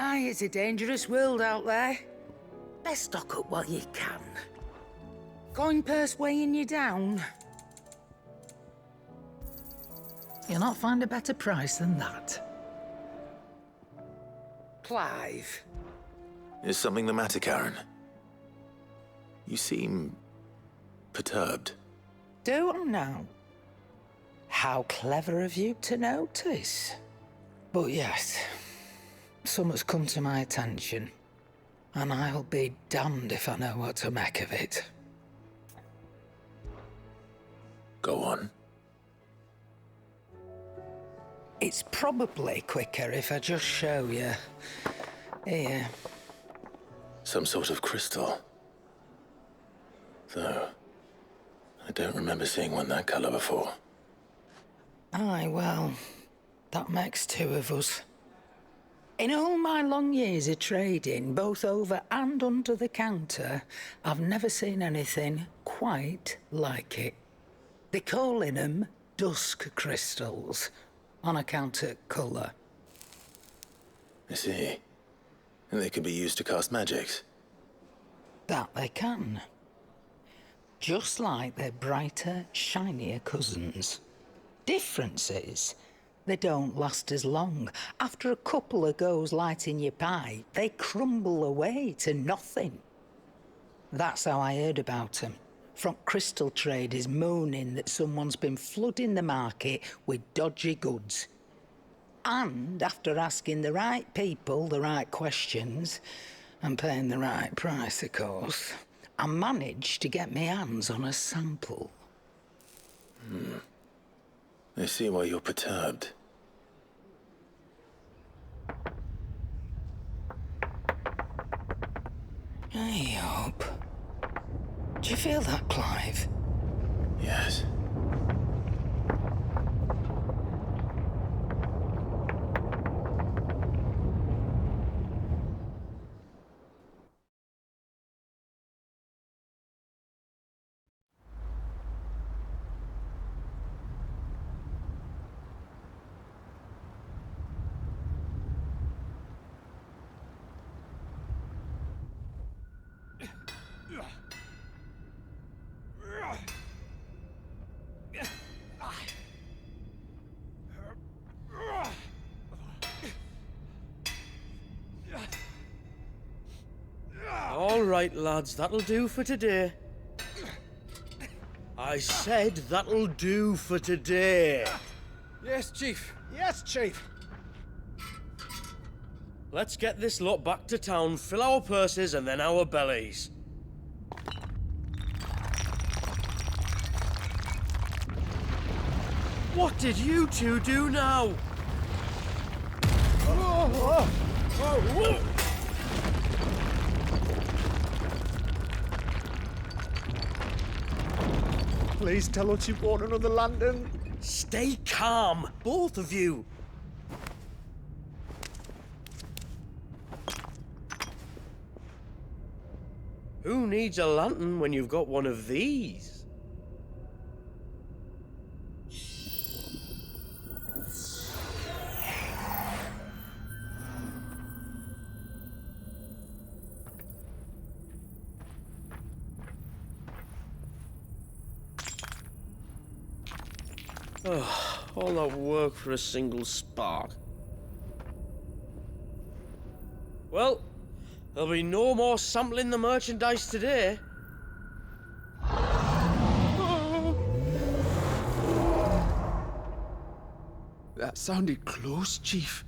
Aye, it's a dangerous world out there. Best stock up while you can. Coin purse weighing you down? You'll not find a better price than that. Clive. Is something the matter, Karen? You seem perturbed. Do I now? How clever of you to notice. But yes, something's come to my attention, and I'll be damned if I know what to make of it. Go on. It's probably quicker if I just show you. Here. Some sort of crystal. Though, I don't remember seeing one that color before. Aye, well, that makes two of us. In all my long years of trading, both over and under the counter, I've never seen anything quite like it. They're calling them dusk crystals, on account of colour. I see. And they could be used to cast magics. That they can. Just like their brighter, shinier cousins. Difference is, they don't last as long. After a couple of goes lighting your pipe, they crumble away to nothing. That's how I heard about them. From crystal traders moaning that someone's been flooding the market with dodgy goods. And after asking the right people the right questions, and paying the right price, of course, I managed to get my hands on a sample. I see why you're perturbed. Hey up. Do you feel that, Clive? Yes. All right, lads, that'll do for today. I said that'll do for today. Yes, Chief. Yes, Chief. Let's get this lot back to town, fill our purses and then our bellies. What did you two do now? Please tell us you bought another lantern. Stay calm, both of you. Who needs a lantern when you've got one of these? Oh, all that work for a single spark. Well, there'll be no more sampling the merchandise today. That sounded close, Chief.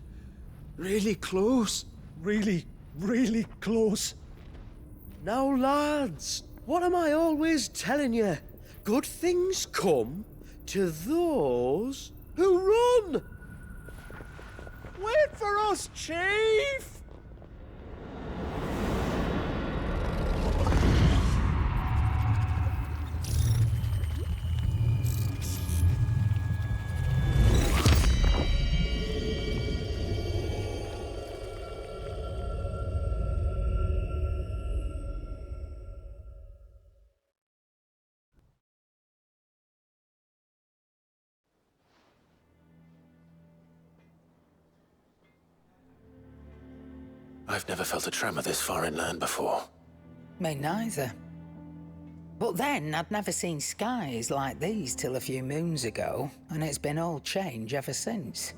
Really close. Really, really close. Now, lads, what am I always telling you? Good things come to those who run! Wait for us, Chief! I've never felt a tremor this far inland before. Me neither. But then, I'd never seen skies like these till a few moons ago, and it's been all change ever since.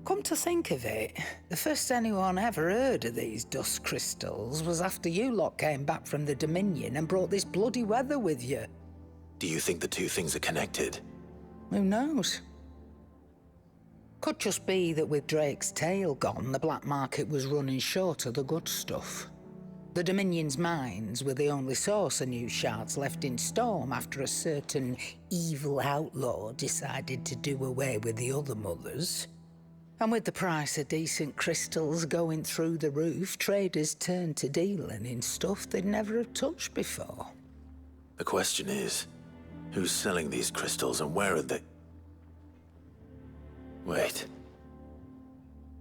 Come to think of it, the first anyone ever heard of these dust crystals was after you lot came back from the Dominion and brought this bloody weather with you. Do you think the two things are connected? Who knows? Could just be that with Drake's tail gone, the black market was running short of the good stuff. The Dominion's mines were the only source of new shards left in Storm after a certain evil outlaw decided to do away with the other mothers. And with the price of decent crystals going through the roof, traders turned to dealing in stuff they'd never have touched before. The question is, who's selling these crystals and where are they? Wait.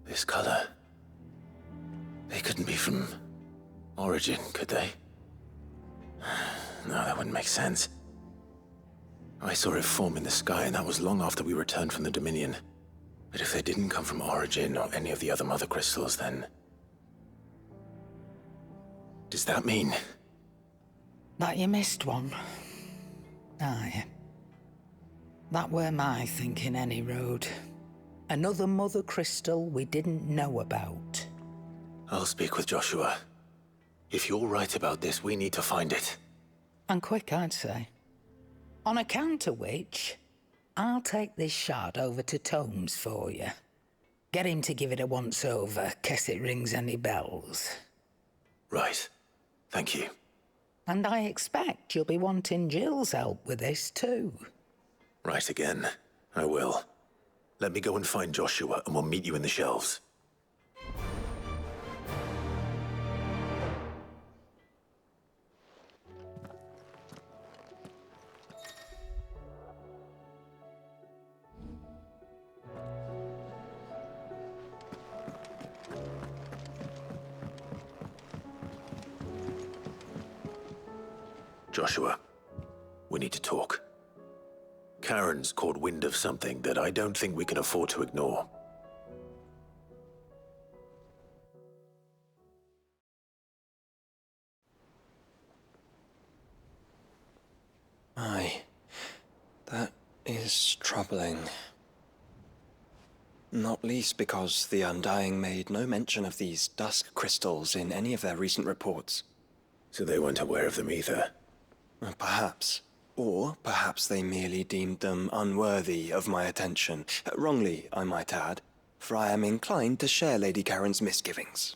This color. They couldn't be from Origin, could they? No, that wouldn't make sense. I saw it form in the sky, and that was long after we returned from the Dominion. But if they didn't come from Origin or any of the other mother crystals, then... does that mean... That you missed one? Aye. That were my thinking, any road. Another mother crystal we didn't know about. I'll speak with Joshua. If you're right about this, we need to find it. And quick, I'd say. On account of which, I'll take this shard over to Tomes for you. Get him to give it a once-over, case it rings any bells. Right. Thank you. And I expect you'll be wanting Jill's help with this too. Right again. I will. Let me go and find Joshua, and we'll meet you in the shelves. Joshua, we need to talk. Karen's caught wind of something that I don't think we can afford to ignore. Aye, that is troubling. Not least because the Undying made no mention of these dusk crystals in any of their recent reports. So they weren't aware of them either. Perhaps. Or perhaps they merely deemed them unworthy of my attention. Wrongly, I might add, for I am inclined to share Lady Karen's misgivings.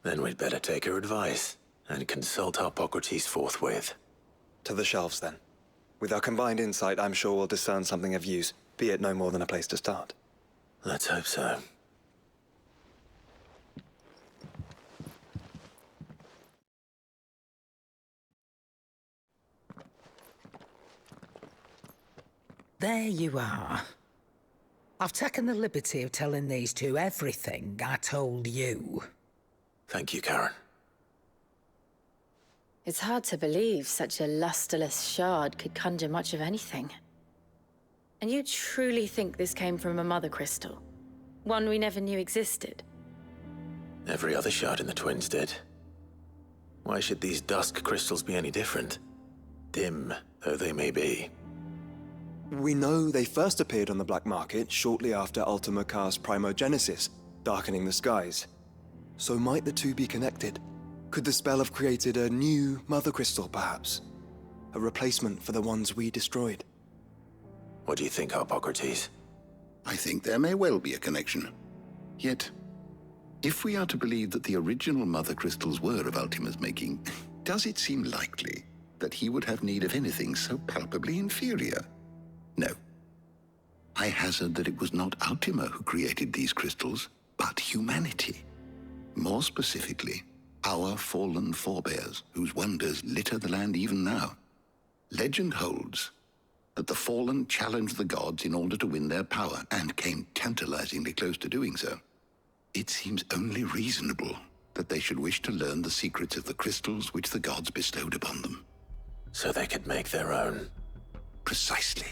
Then we'd better take her advice and consult Hippocrates forthwith. To the shelves, then. With our combined insight, I'm sure we'll discern something of use, be it no more than a place to start. Let's hope so. There you are. I've taken the liberty of telling these two everything I told you. Thank you, Karen. It's hard to believe such a lusterless shard could conjure much of anything. And you truly think this came from a mother crystal? One we never knew existed? Every other shard in the Twins did. Why should these dusk crystals be any different? Dim though they may be. We know they first appeared on the black market shortly after Ultima Car's primogenesis, darkening the skies. So might the two be connected? Could the spell have created a new mother crystal, perhaps? A replacement for the ones we destroyed? What do you think, Hippocrates? I think there may well be a connection. Yet, if we are to believe that the original mother crystals were of Ultima's making, does it seem likely that he would have need of anything so palpably inferior? No. I hazard that it was not Ultima who created these crystals, but humanity. More specifically, our fallen forebears, whose wonders litter the land even now. Legend holds that the fallen challenged the gods in order to win their power, and came tantalizingly close to doing so. It seems only reasonable that they should wish to learn the secrets of the crystals which the gods bestowed upon them. So they could make their own. Precisely.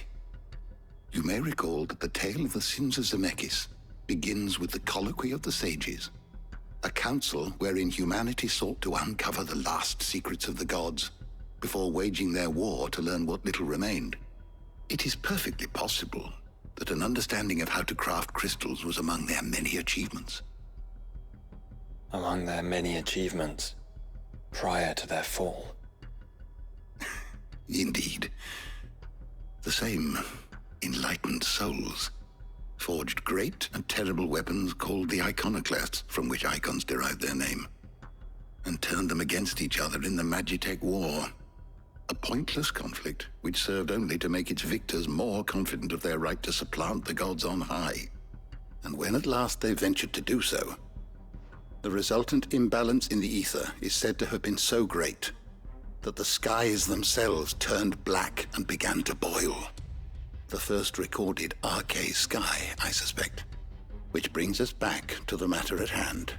You may recall that the tale of the sins of Zemeckis begins with the colloquy of the sages. A council wherein humanity sought to uncover the last secrets of the gods before waging their war to learn what little remained. It is perfectly possible that an understanding of how to craft crystals was among their many achievements. Among their many achievements, prior to their fall. Indeed. The same enlightened souls forged great and terrible weapons called the iconoclasts, from which icons derived their name, and turned them against each other in the Magitech War. A pointless conflict which served only to make its victors more confident of their right to supplant the gods on high. And when at last they ventured to do so, the resultant imbalance in the ether is said to have been so great that the skies themselves turned black and began to boil. The first recorded arcane sky, I suspect. Which brings us back to the matter at hand.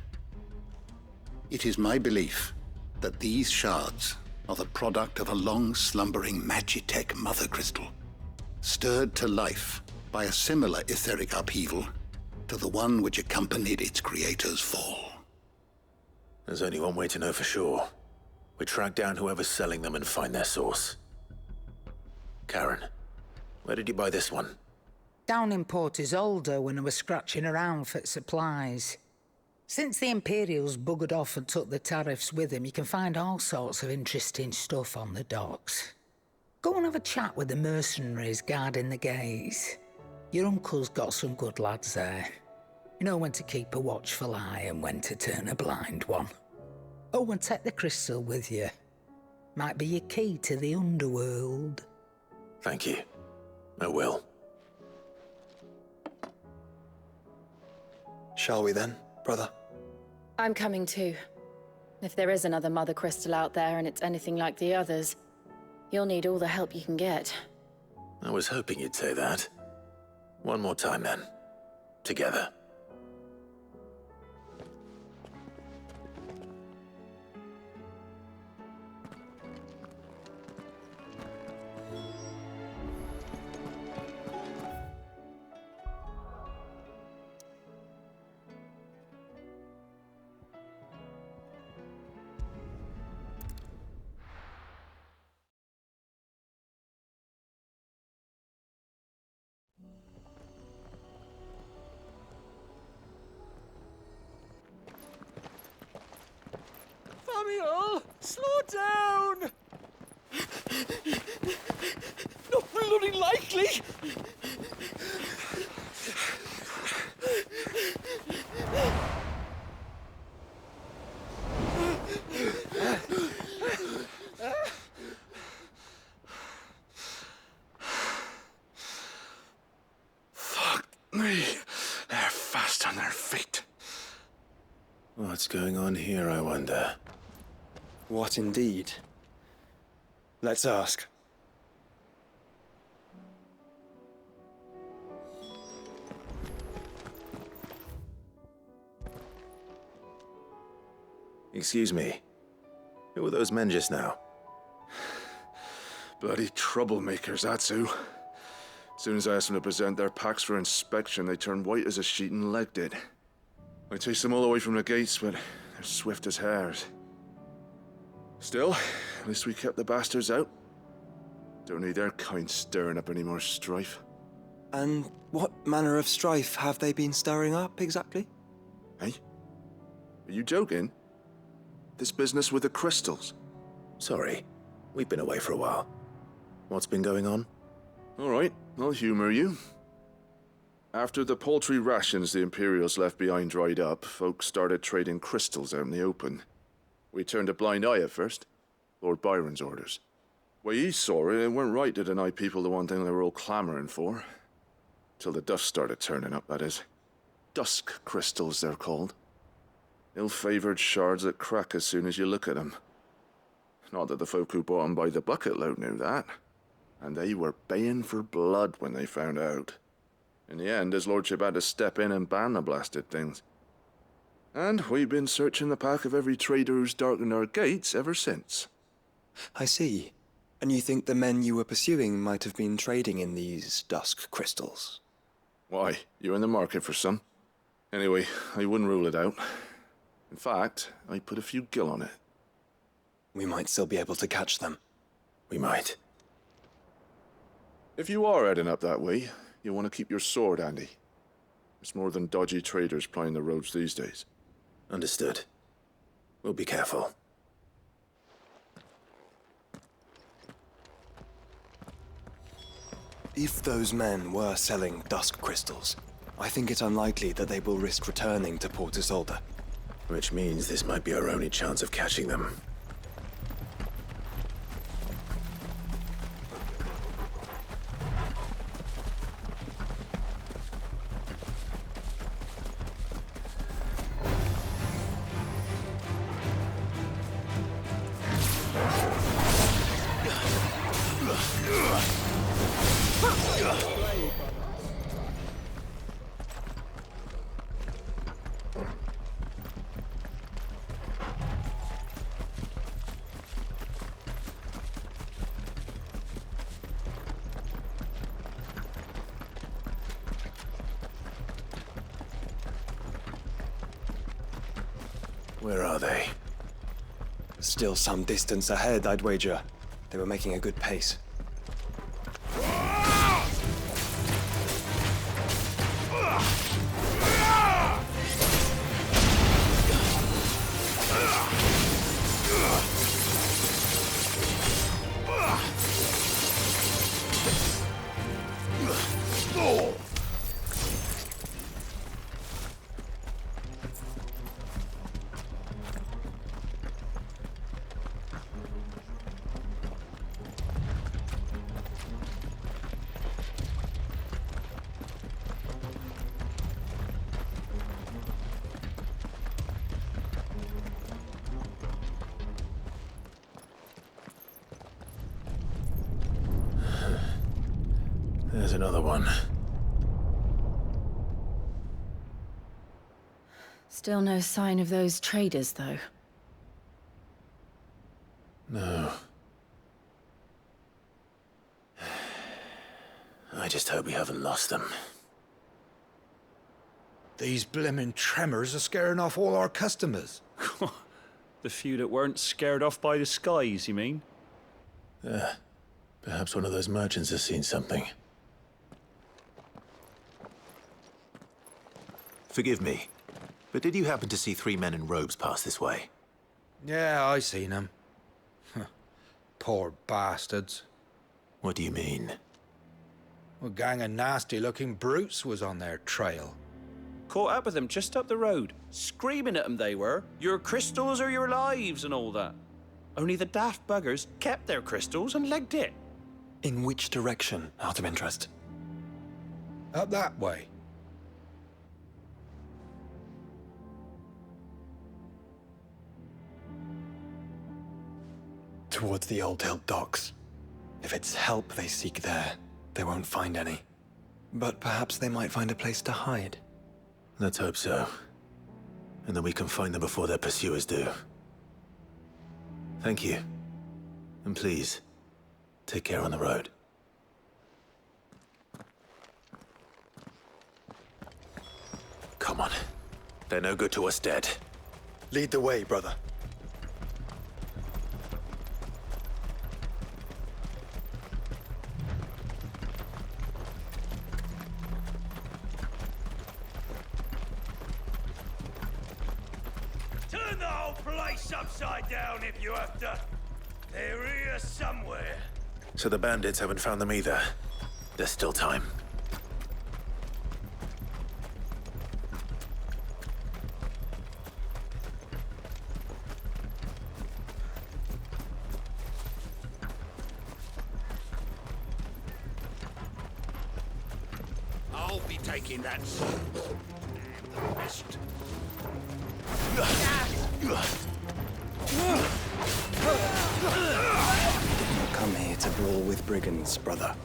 It is my belief that these shards are the product of a long-slumbering Magitech mother crystal, stirred to life by a similar etheric upheaval to the one which accompanied its creator's fall. There's only one way to know for sure. We track down whoever's selling them and find their source. Karen, where did you buy this one? Down in Port Isolde when I was scratching around for supplies. Since the Imperials buggered off and took the tariffs with them, you can find all sorts of interesting stuff on the docks. Go and have a chat with the mercenaries guarding the gates. Your uncle's got some good lads there. You know when to keep a watchful eye and when to turn a blind one. Oh, and take the crystal with you. Might be your key to the underworld. Thank you. I will. Shall we then, brother? I'm coming too. If there is another mother crystal out there and it's anything like the others, you'll need all the help you can get. I was hoping you'd say that. One more time then. Together. Samuel, slow down! Not bloody likely! Fuck me. They're fast on their feet. What's going on here, I wonder? What indeed? Let's ask. Excuse me. Who were those men just now? Bloody troublemakers, that's who. As soon as I asked them to present their packs for inspection, they turned white as a sheet and legged it. I chased them all away from the gates, but they're swift as hares. Still, at least we kept the bastards out. Don't need their kind stirring up any more strife. And what manner of strife have they been stirring up, exactly? Hey? Are you joking? This business with the crystals? Sorry. We've been away for a while. What's been going on? All right, I'll humor you. After the paltry rations the Imperials left behind dried up, folks started trading crystals out in the open. We turned a blind eye at first. Lord Byron's orders. Way he saw it, it weren't right to deny people the one thing they were all clamoring for. Till the dust started turning up, that is. Dusk crystals, they're called. Ill-favored shards that crack as soon as you look at them. Not that the folk who bought them by the bucket load knew that. And they were baying for blood when they found out. In the end, his lordship had to step in and ban the blasted things. And we've been searching the pack of every trader who's darkened our gates ever since. I see. And you think the men you were pursuing might have been trading in these dusk crystals? Why, you're in the market for some. Anyway, I wouldn't rule it out. In fact, I put a few gil on it. We might still be able to catch them. We might. If you are heading up that way, you'll want to keep your sword handy. It's more than dodgy traders plying the roads these days. Understood. We'll be careful. If those men were selling dusk crystals, I think it's unlikely that they will risk returning to Port Isolde. Which means this might be our only chance of catching them. Where are they? Still some distance ahead, I'd wager. They were making a good pace. There's another one. Still no sign of those traders, though. No. I just hope we haven't lost them. These blimmin' tremors are scaring off all our customers. The few that weren't scared off by the skies, you mean? Perhaps one of those merchants has seen something. Forgive me, but did you happen to see 3 men in robes pass this way? Yeah, I seen them. Poor bastards. What do you mean? A gang of nasty-looking brutes was on their trail. Caught up with them just up the road, screaming at them they were. Your crystals are your lives and all that. Only the daft buggers kept their crystals and legged it. In which direction, out of interest? Up that way. Towards the Old Hill docks. If it's help they seek there, they won't find any. But perhaps they might find a place to hide. Let's hope so. And then we can find them before their pursuers do. Thank you. And please, take care on the road. Come on. They're no good to us dead. Lead the way, brother. Turn the whole place upside down if you have to. They're here somewhere. So the bandits haven't found them either. There's still time. I'll be taking that sword. And the rest. Come here to brawl with brigands, brother.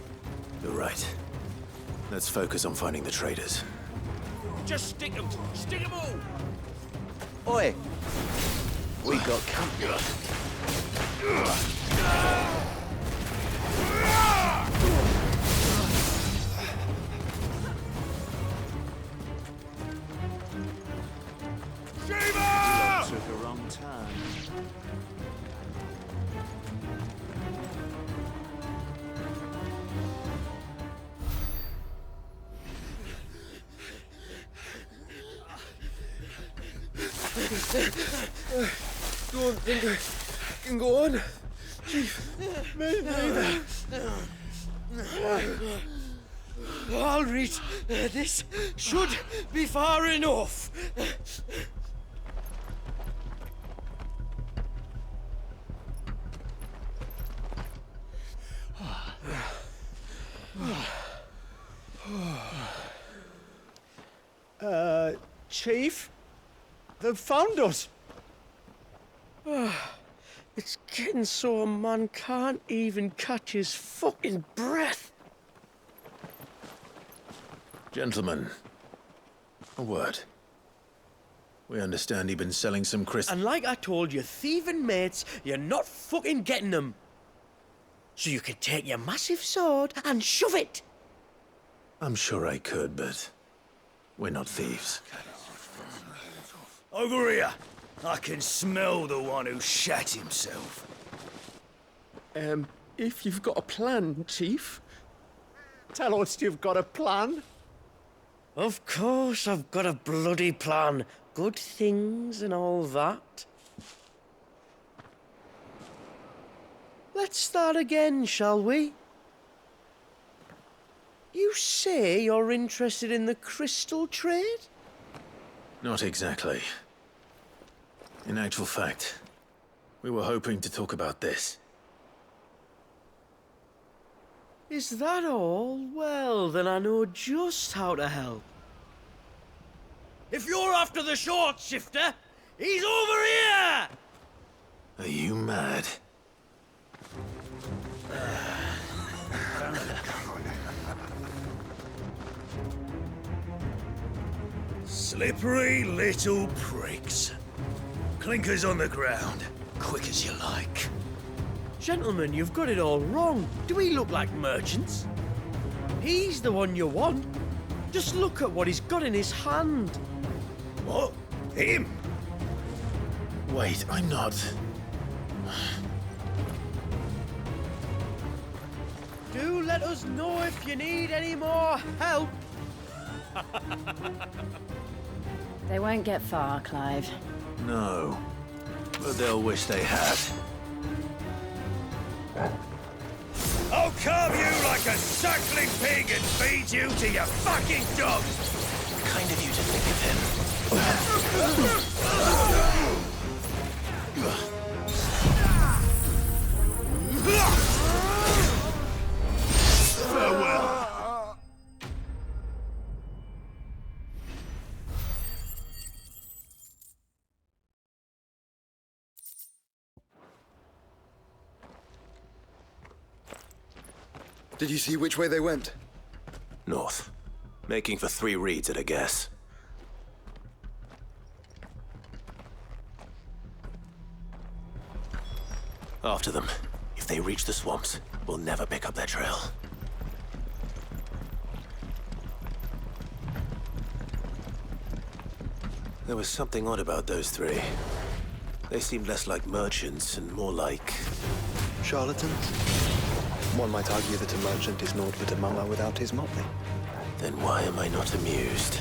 You're right. Let's focus on finding the traders. Just stick 'em! Stick 'em all! Oi! We got company. Don't think I can go on. Chief, me neither. All right, this should be far enough. Chief? They've found us. It's getting so a man can't even catch his fucking breath. Gentlemen, a word. We understand you've been selling some crystals. And like I told you, thieving mates, you're not fucking getting them. So you can take your massive sword and shove it. I'm sure I could, but we're not thieves. Over here. I can smell the one who shat himself. If you've got a plan, Chief, tell us you've got a plan. Of course I've got a bloody plan. Good things and all that. Let's start again, shall we? You say you're interested in the crystal trade? Not exactly. In actual fact, we were hoping to talk about this. Is that all? Well, then I know just how to help. If you're after the short shifter, he's over here! Are you mad? Slippery little pricks. Clinkers on the ground, quick as you like. Gentlemen, you've got it all wrong. Do we look like merchants? He's the one you want. Just look at what he's got in his hand. What? Him? Wait, I'm not. Do let us know if you need any more help. They won't get far, Clive. No. But they'll wish they had. I'll carve you like a suckling pig and feed you to your fucking dogs! Kind of you to think of him. Farewell. Did you see which way they went? North. Making for 3 reeds at a guess. After them. If they reach the swamps, we'll never pick up their trail. There was something odd about those 3. They seemed less like merchants and more like... Charlatans? One might argue that a merchant is naught but a mummer without his motley. Then why am I not amused?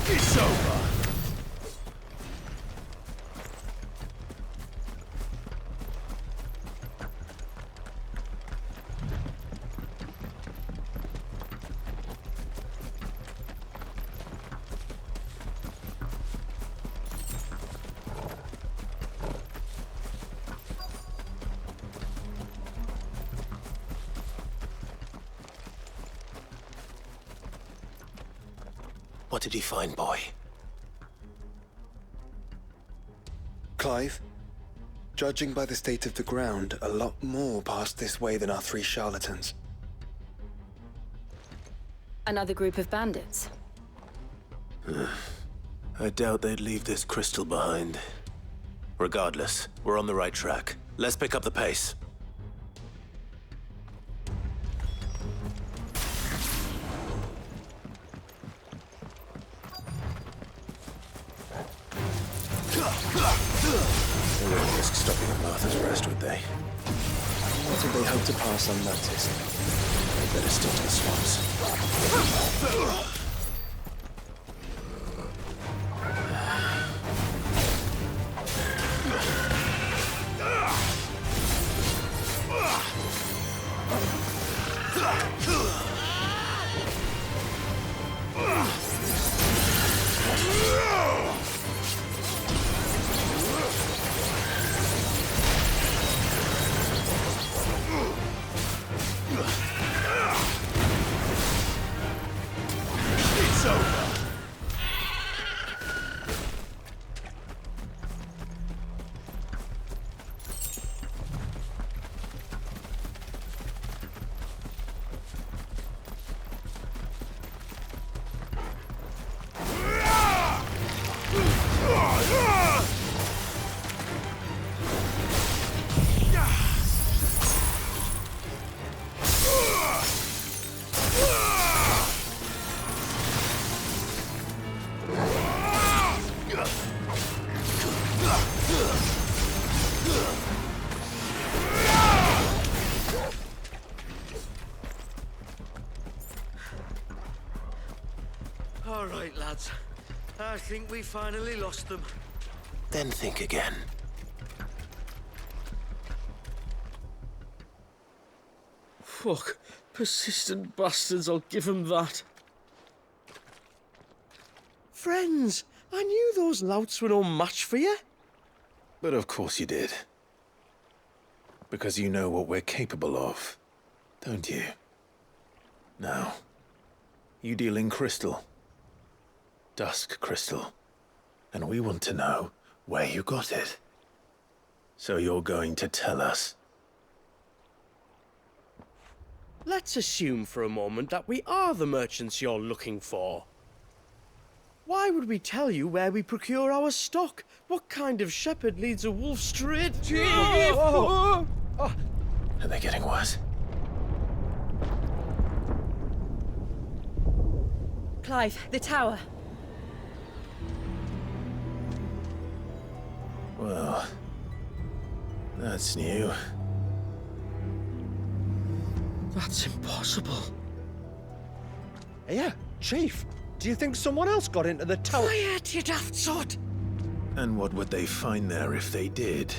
It's over. What did he find, boy? Clive, judging by the state of the ground, a lot more passed this way than our 3 charlatans. Another group of bandits. I doubt they'd leave this crystal behind. Regardless, we're on the right track. Let's pick up the pace. They wouldn't risk stopping at Martha's Rest, would they? What did they hope to pass unnoticed? Better stick to the swamps. It's over. All right, lads. I think we finally lost them. Then think again. Fuck. Persistent bastards, I'll give them that. Friends, I knew those louts were no match for you. But of course you did. Because you know what we're capable of, don't you? Now, you deal in crystal. Dusk crystal. And we want to know where you got it. So you're going to tell us. Let's assume for a moment that we are the merchants you're looking for. Why would we tell you where we procure our stock? What kind of shepherd leads a wolf straight? Are they getting worse? Clive, the tower. Well, that's new. That's impossible. Yeah, Chief. Do you think someone else got into the tower? Quiet, you daft sod! And what would they find there if they did?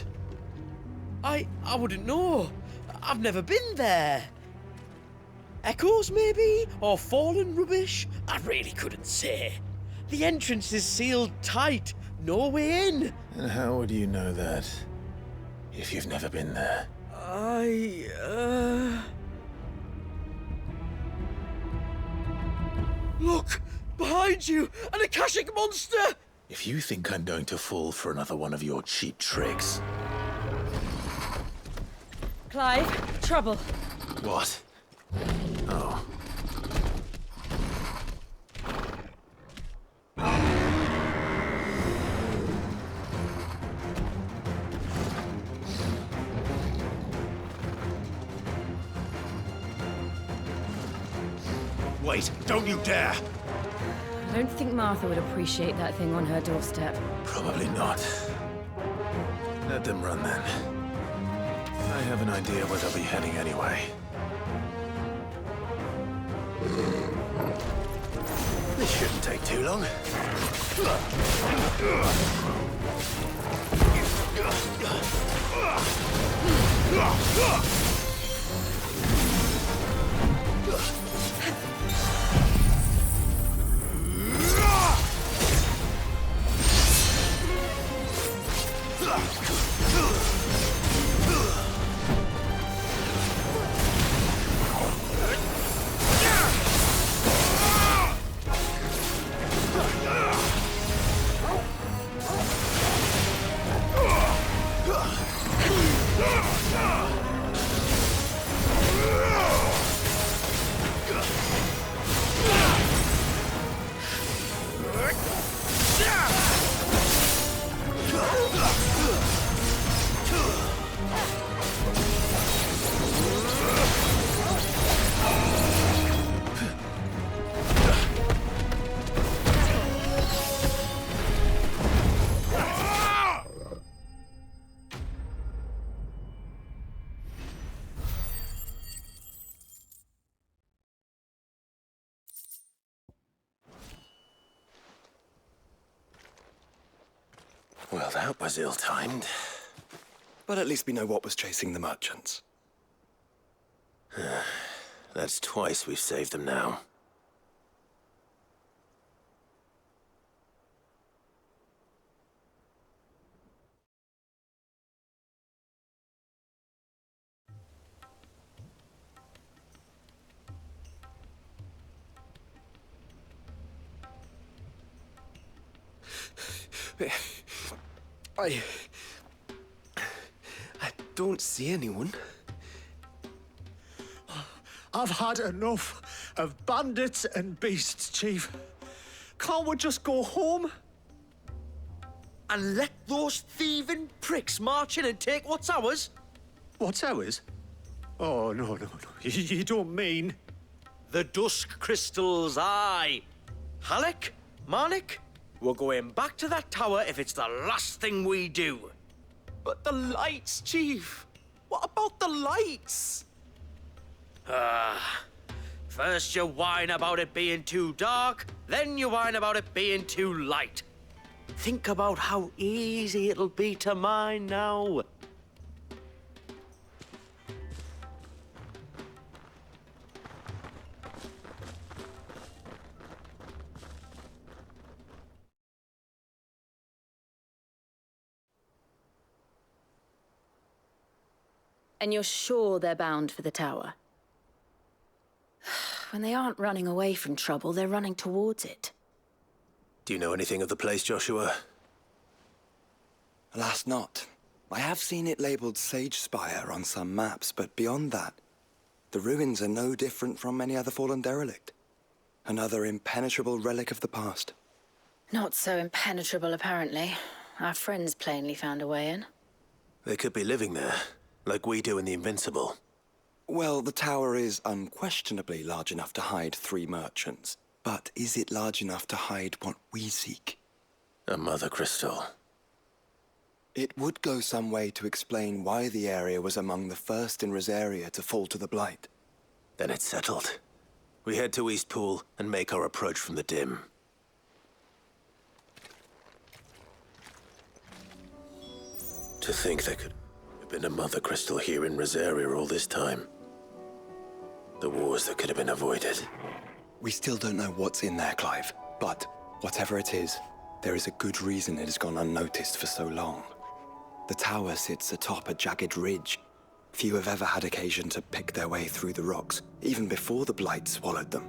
I wouldn't know. I've never been there. Echoes, maybe? Or fallen rubbish? I really couldn't say. The entrance is sealed tight. No way in. And how would you know that? If you've never been there? Look! Behind you! An Akashic monster! If you think I'm going to fall for another one of your cheap tricks... Clive, trouble. What? Oh. Wait, don't you dare! I don't think Martha would appreciate that thing on her doorstep. Probably not. Let them run then. I have an idea where they'll be heading anyway. This shouldn't take too long. Well, that was ill-timed. But at least we know what was chasing the merchants. That's twice we've saved them now. I don't see anyone. I've had enough of bandits and beasts, Chief. Can't we just go home? And let those thieving pricks march in and take what's ours? What's ours? Oh, no. You don't mean... The dusk crystals, aye. Halleck, Marnik, we're going back to that tower if it's the last thing we do. But the lights, Chief. What about the lights? First you whine about it being too dark, then you whine about it being too light. Think about how easy it'll be to mine now. And you're sure they're bound for the tower? When they aren't running away from trouble, they're running towards it. Do you know anything of the place, Joshua? Alas, not. I have seen it labeled Sage Spire on some maps, but beyond that, the ruins are no different from any other fallen derelict. Another impenetrable relic of the past. Not so impenetrable, apparently. Our friends plainly found a way in. They could be living there, like we do in the Invincible. Well, the tower is unquestionably large enough to hide 3 merchants. But is it large enough to hide what we seek? A mother crystal. It would go some way to explain why the area was among the first in Rosaria to fall to the Blight. Then it's settled. We head to Eastpool and make our approach from the dim. To think there could have been a mother crystal here in Rosaria all this time. The wars that could have been avoided. We still don't know what's in there, Clive. But whatever it is, there is a good reason it has gone unnoticed for so long. The tower sits atop a jagged ridge. Few have ever had occasion to pick their way through the rocks, even before the Blight swallowed them.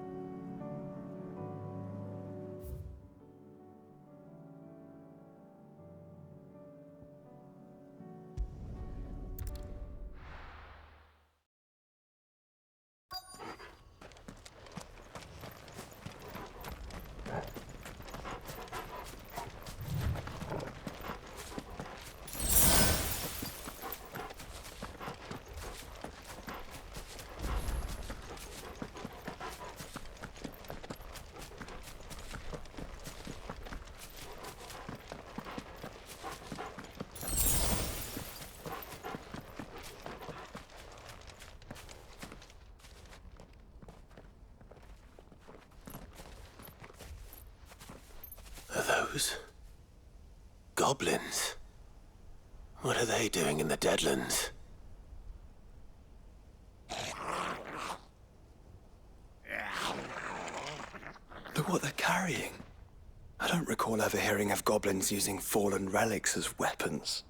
Goblins? What are they doing in the Deadlands? Look what they're carrying. I don't recall ever hearing of goblins using fallen relics as weapons.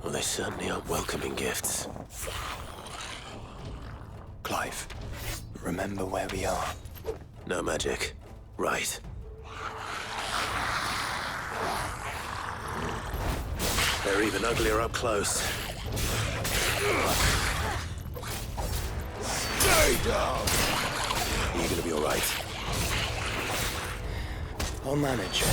Well, they certainly aren't welcoming gifts. Clive, remember where we are. No magic. Right. They're even uglier up close. Stay down! You're gonna be all right. I'll manage.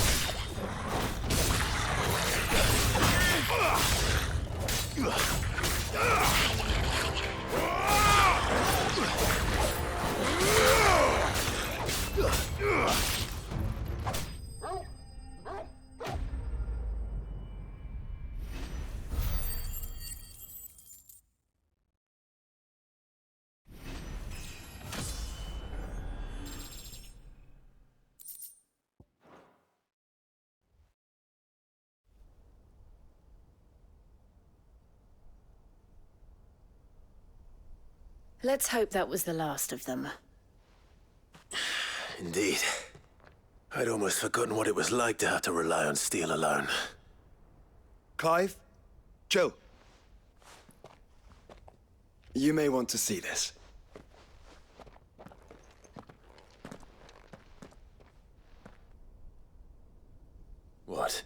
Let's hope that was the last of them. Indeed. I'd almost forgotten what it was like to have to rely on steel alone. Clive? Joe? You may want to see this. What?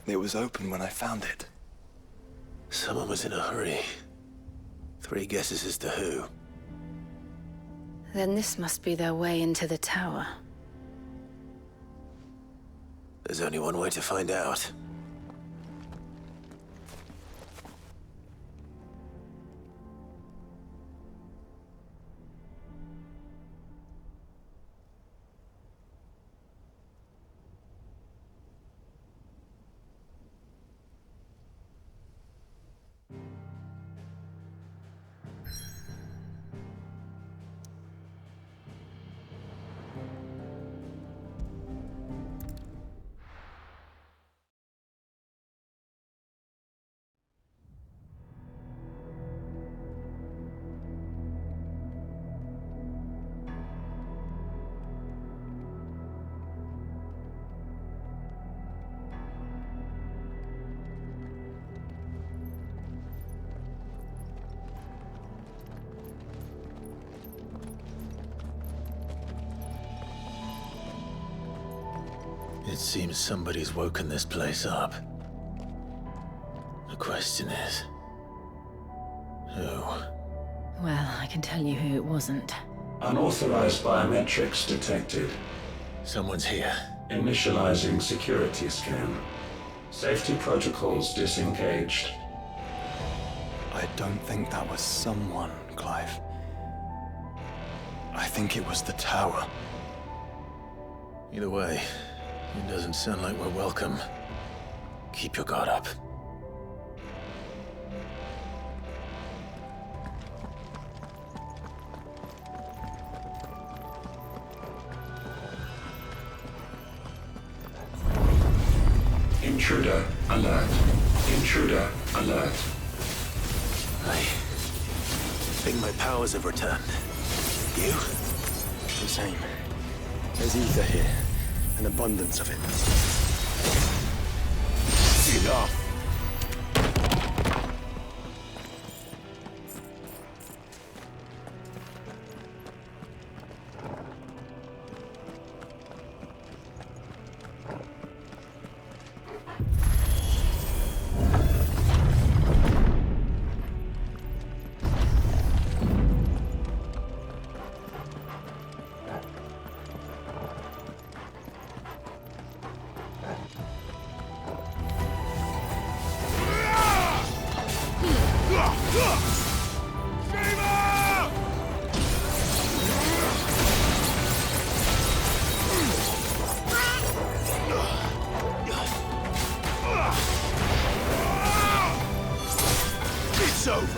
It was open when I found it. Someone was in a hurry. 3 guesses as to who. Then this must be their way into the tower. There's only one way to find out. It seems somebody's woken this place up. The question is... who? Well, I can tell you who it wasn't. Unauthorized biometrics detected. Someone's here. Initializing security scan. Safety protocols disengaged. I don't think that was someone, Clive. I think it was the tower. Either way, it doesn't sound like we're welcome. Keep your guard up. Intruder alert. Intruder alert. I think my powers have returned. You? The same. There's ether here. An abundance of it. Enough! It's over.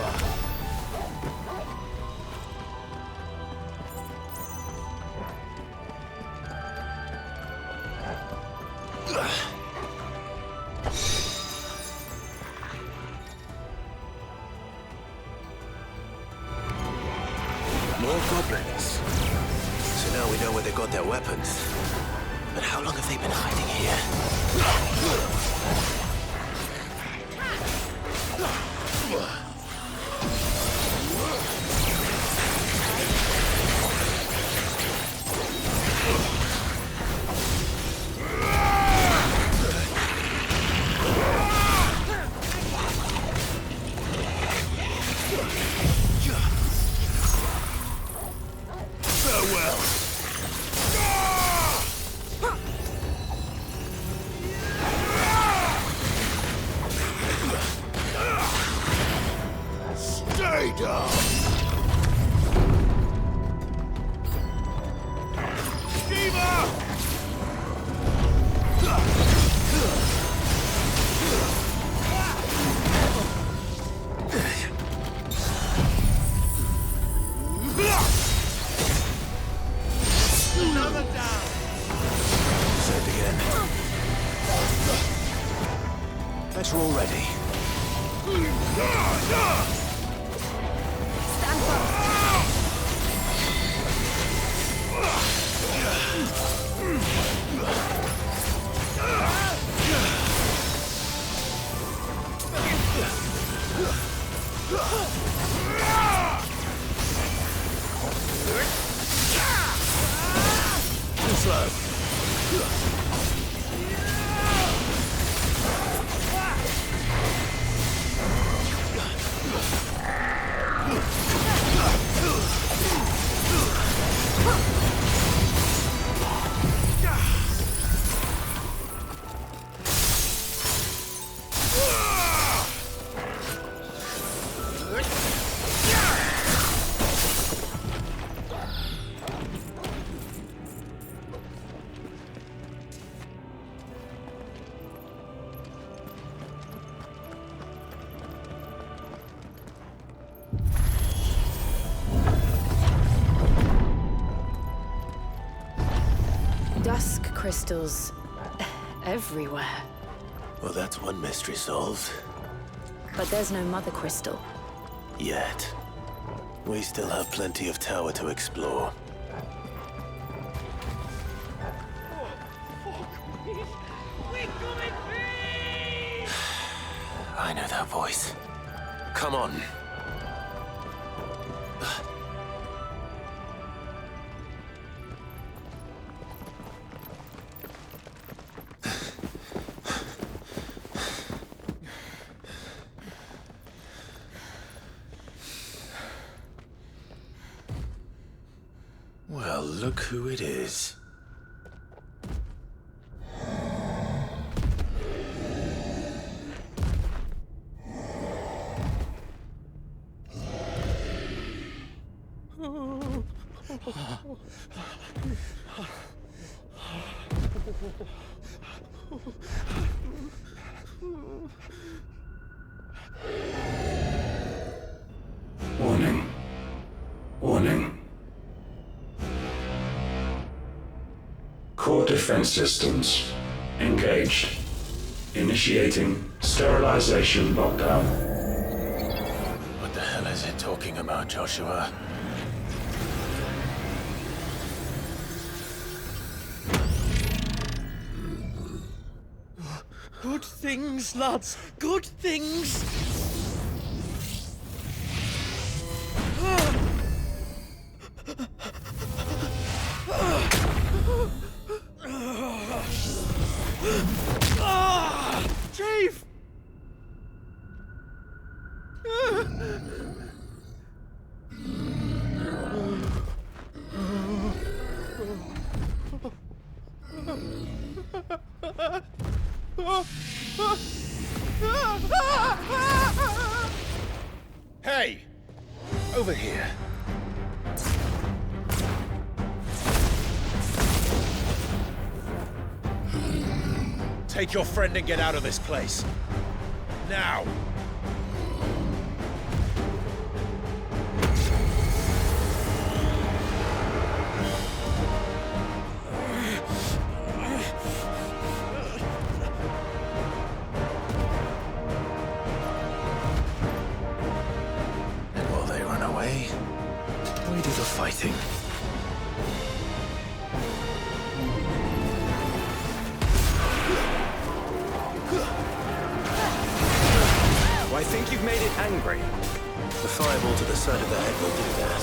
More goblins. So now we know where they got their weapons. But how long have they been hiding here? Saved again. Bet you're all ready. Stand fast. Too slow. Dusk crystals everywhere. Well, that's one mystery solved. But there's no mother crystal. Yet. We still have plenty of tower to explore. I know that voice. Come on. Well, look who it is. Warning. Warning. Core defense systems engaged. Initiating sterilization lockdown. What the hell is it talking about, Joshua? Good things, lads. Good things. Chief! Hey! Over here. Take your friend and get out of this place. Now! And while they run away, we do the fighting. I think you've made it angry. The fireball to the side of the head will do that.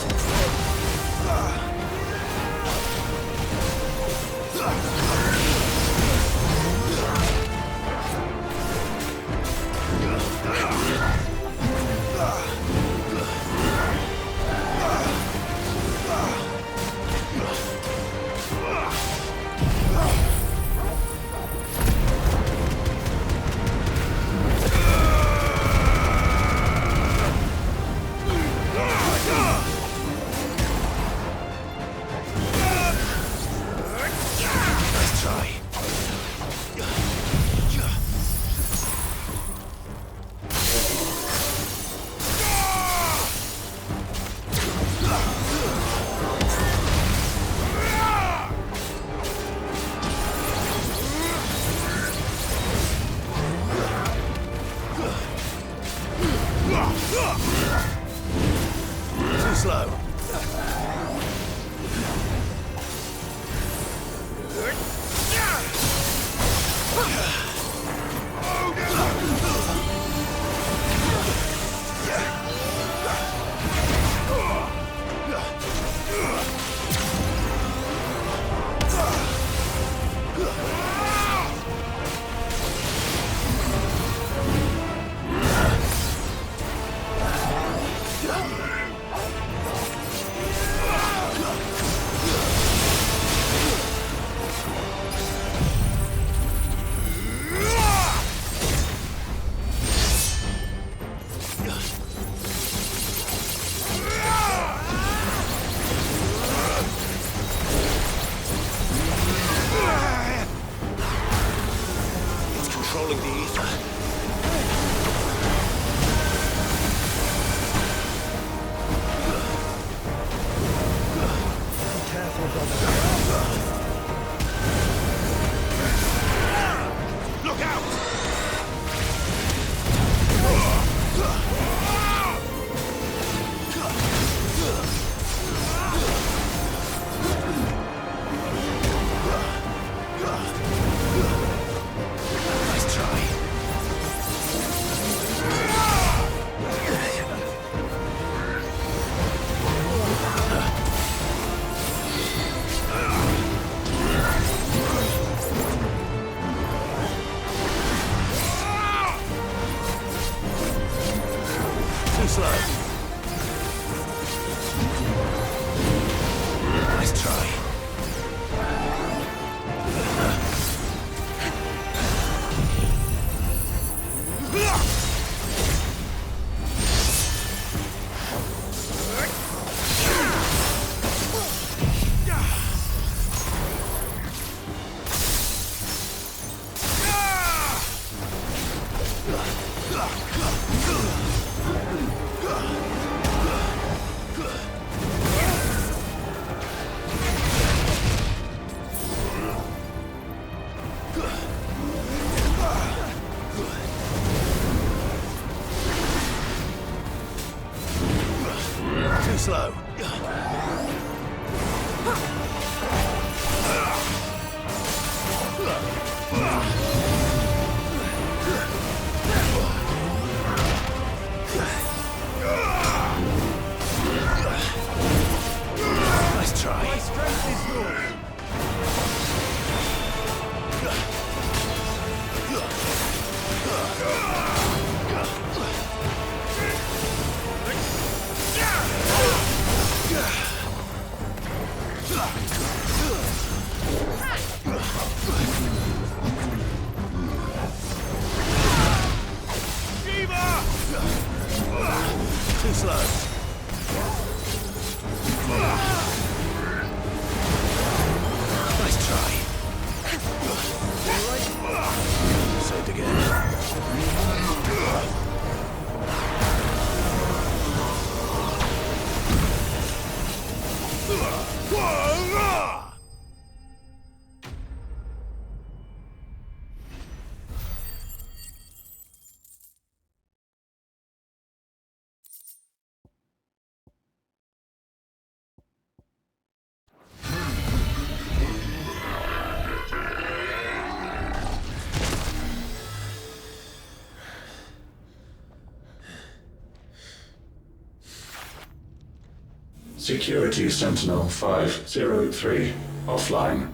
Security Sentinel 503 offline.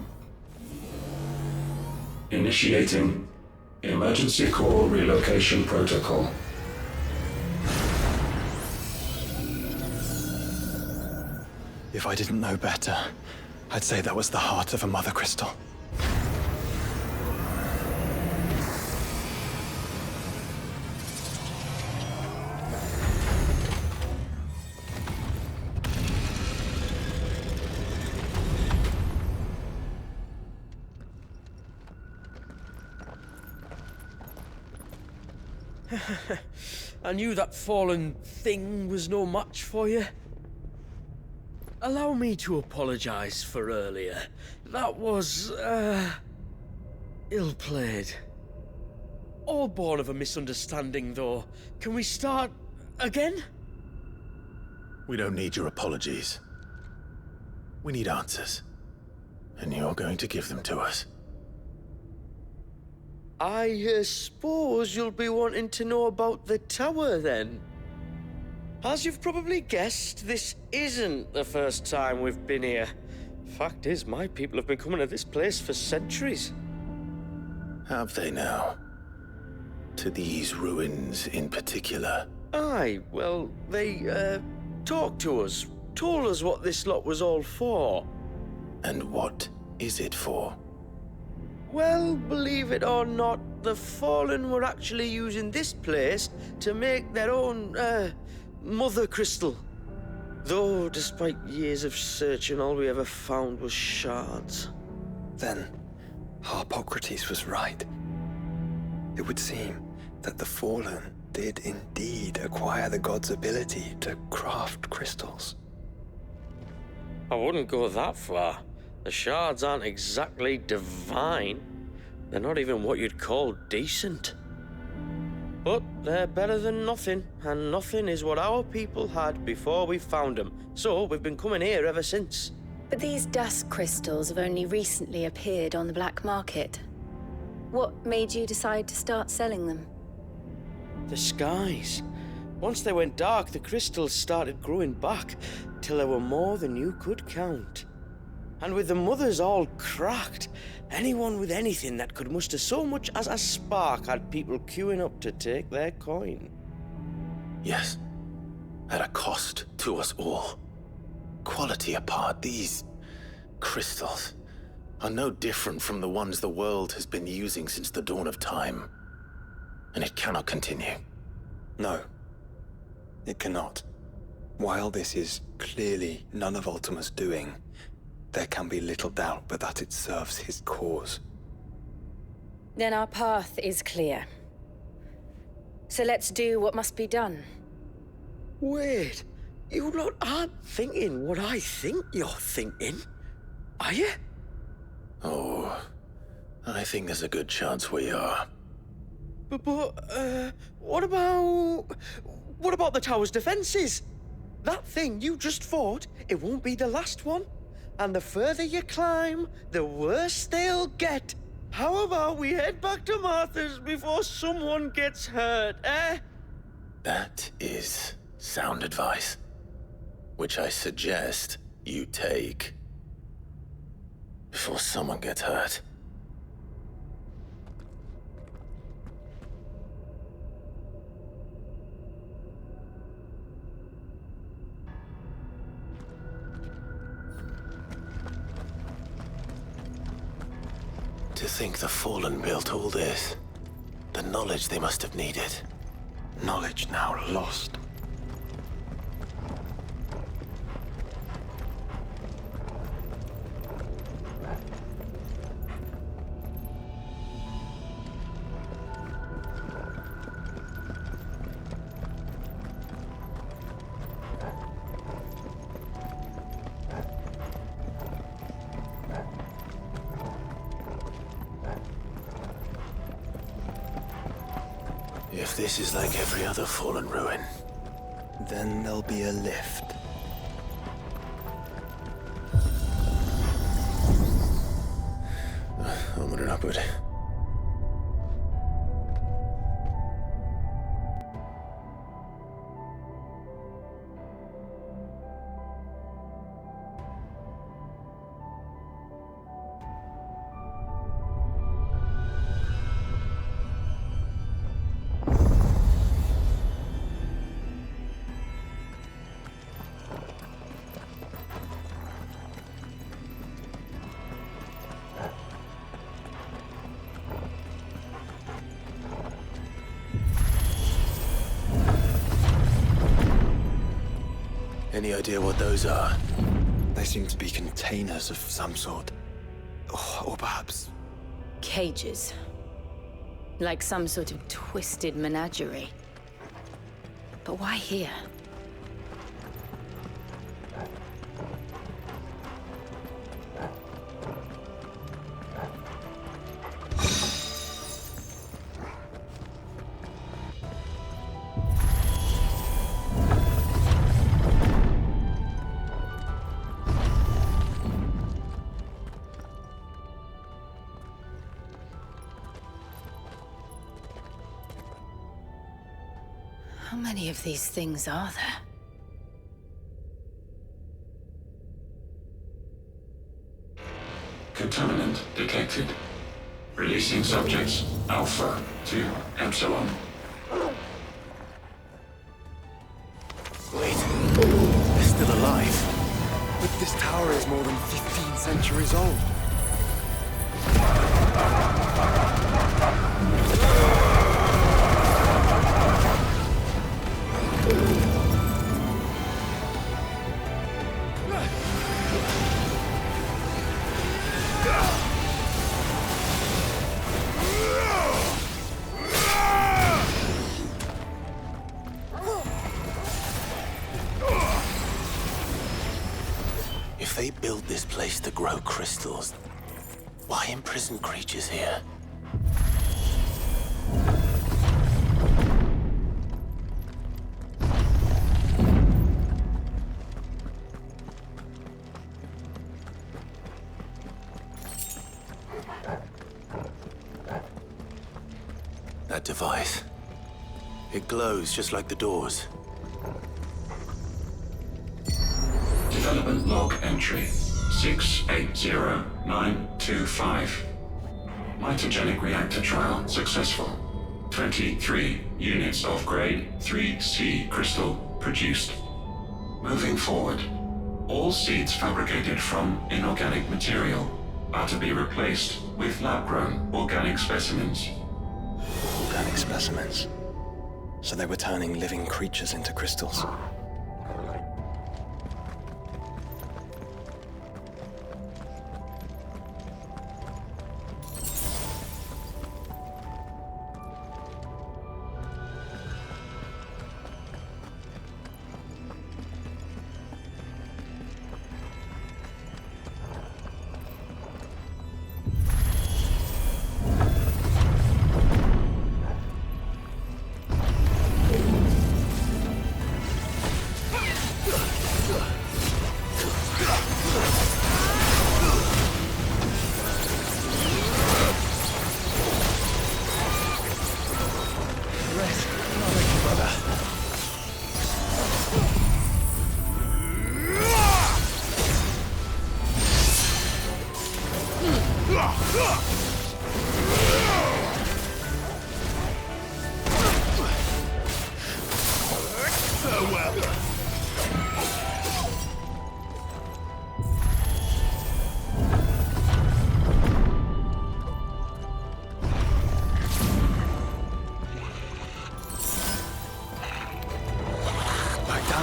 Initiating Emergency Call Relocation Protocol. If I didn't know better, I'd say that was the heart of a Mother Crystal. I knew that fallen thing was no match for you. Allow me to apologize for earlier. That was, ill-played. All born of a misunderstanding, though. Can we start again? We don't need your apologies. We need answers. And you're going to give them to us. I suppose you'll be wanting to know about the tower, then. As you've probably guessed, this isn't the first time we've been here. Fact is, my people have been coming to this place for centuries. Have they now? To these ruins in particular? Aye, well, they, talked to us, told us what this lot was all for. And what is it for? Well, believe it or not, the Fallen were actually using this place to make their own, Mother Crystal. Though, despite years of searching, all we ever found was shards. Then, Harpocrates was right. It would seem that the Fallen did indeed acquire the god's ability to craft crystals. I wouldn't go that far. The shards aren't exactly divine. They're not even what you'd call decent. But they're better than nothing, and nothing is what our people had before we found them. So we've been coming here ever since. But these dust crystals have only recently appeared on the black market. What made you decide to start selling them? The skies. Once they went dark, the crystals started growing back, till there were more than you could count. And with the mothers all cracked, anyone with anything that could muster so much as a spark had people queuing up to take their coin. Yes, at a cost to us all. Quality apart, these crystals are no different from the ones the world has been using since the dawn of time. And it cannot continue. No, it cannot. While this is clearly none of Ultima's doing, there can be little doubt but that it serves his cause. Then our path is clear. So let's do what must be done. Wait, you lot aren't thinking what I think you're thinking, are you? Oh, I think there's a good chance we are. But, what about the tower's defenses? That thing you just fought, it won't be the last one. And the further you climb, the worse they'll get. How about we head back to Martha's before someone gets hurt, eh? That is sound advice, which I suggest you take before someone gets hurt. To think the Fallen built all this. The knowledge they must have needed. Knowledge now lost. If this is like every other Fallen ruin, then there'll be a lift. onward and upward. Any idea what those are? They seem to be containers of some sort. Or perhaps... Cages. Like some sort of twisted menagerie. But why here? How many of these things are there? Contaminant detected. Releasing subjects Alpha to Epsilon. Wait, they're still alive. But this tower is more than 15 centuries old. If they built this place to grow crystals, why imprison creatures here? That device. It glows just like the doors. Development log entry 680925. Mitogenic reactor trial successful. 23 units of grade 3C crystal produced. Moving forward, all seeds fabricated from inorganic material are to be replaced with lab-grown organic specimens. Organic specimens. So they were turning living creatures into crystals.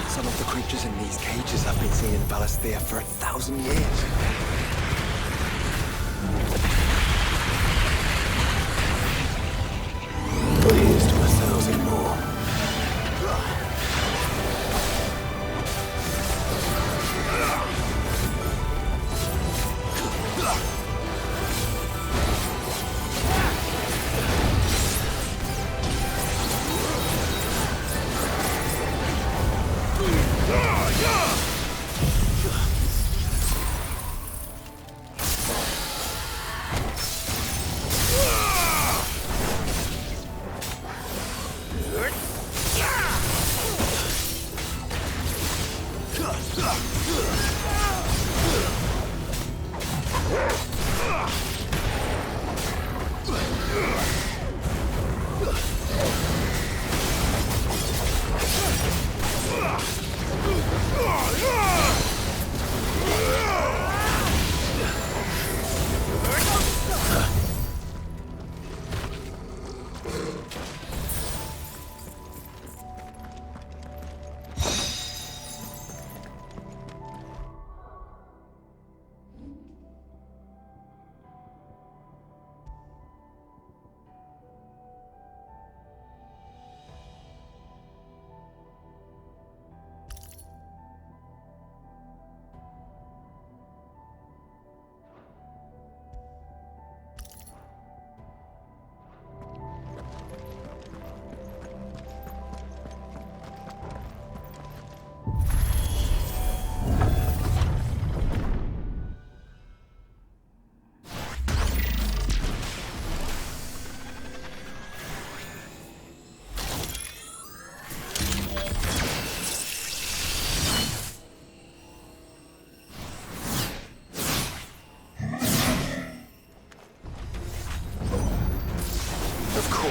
Some of the creatures in these cages have been seen in Valisthea for 1,000 years. Here's to ourselves and more.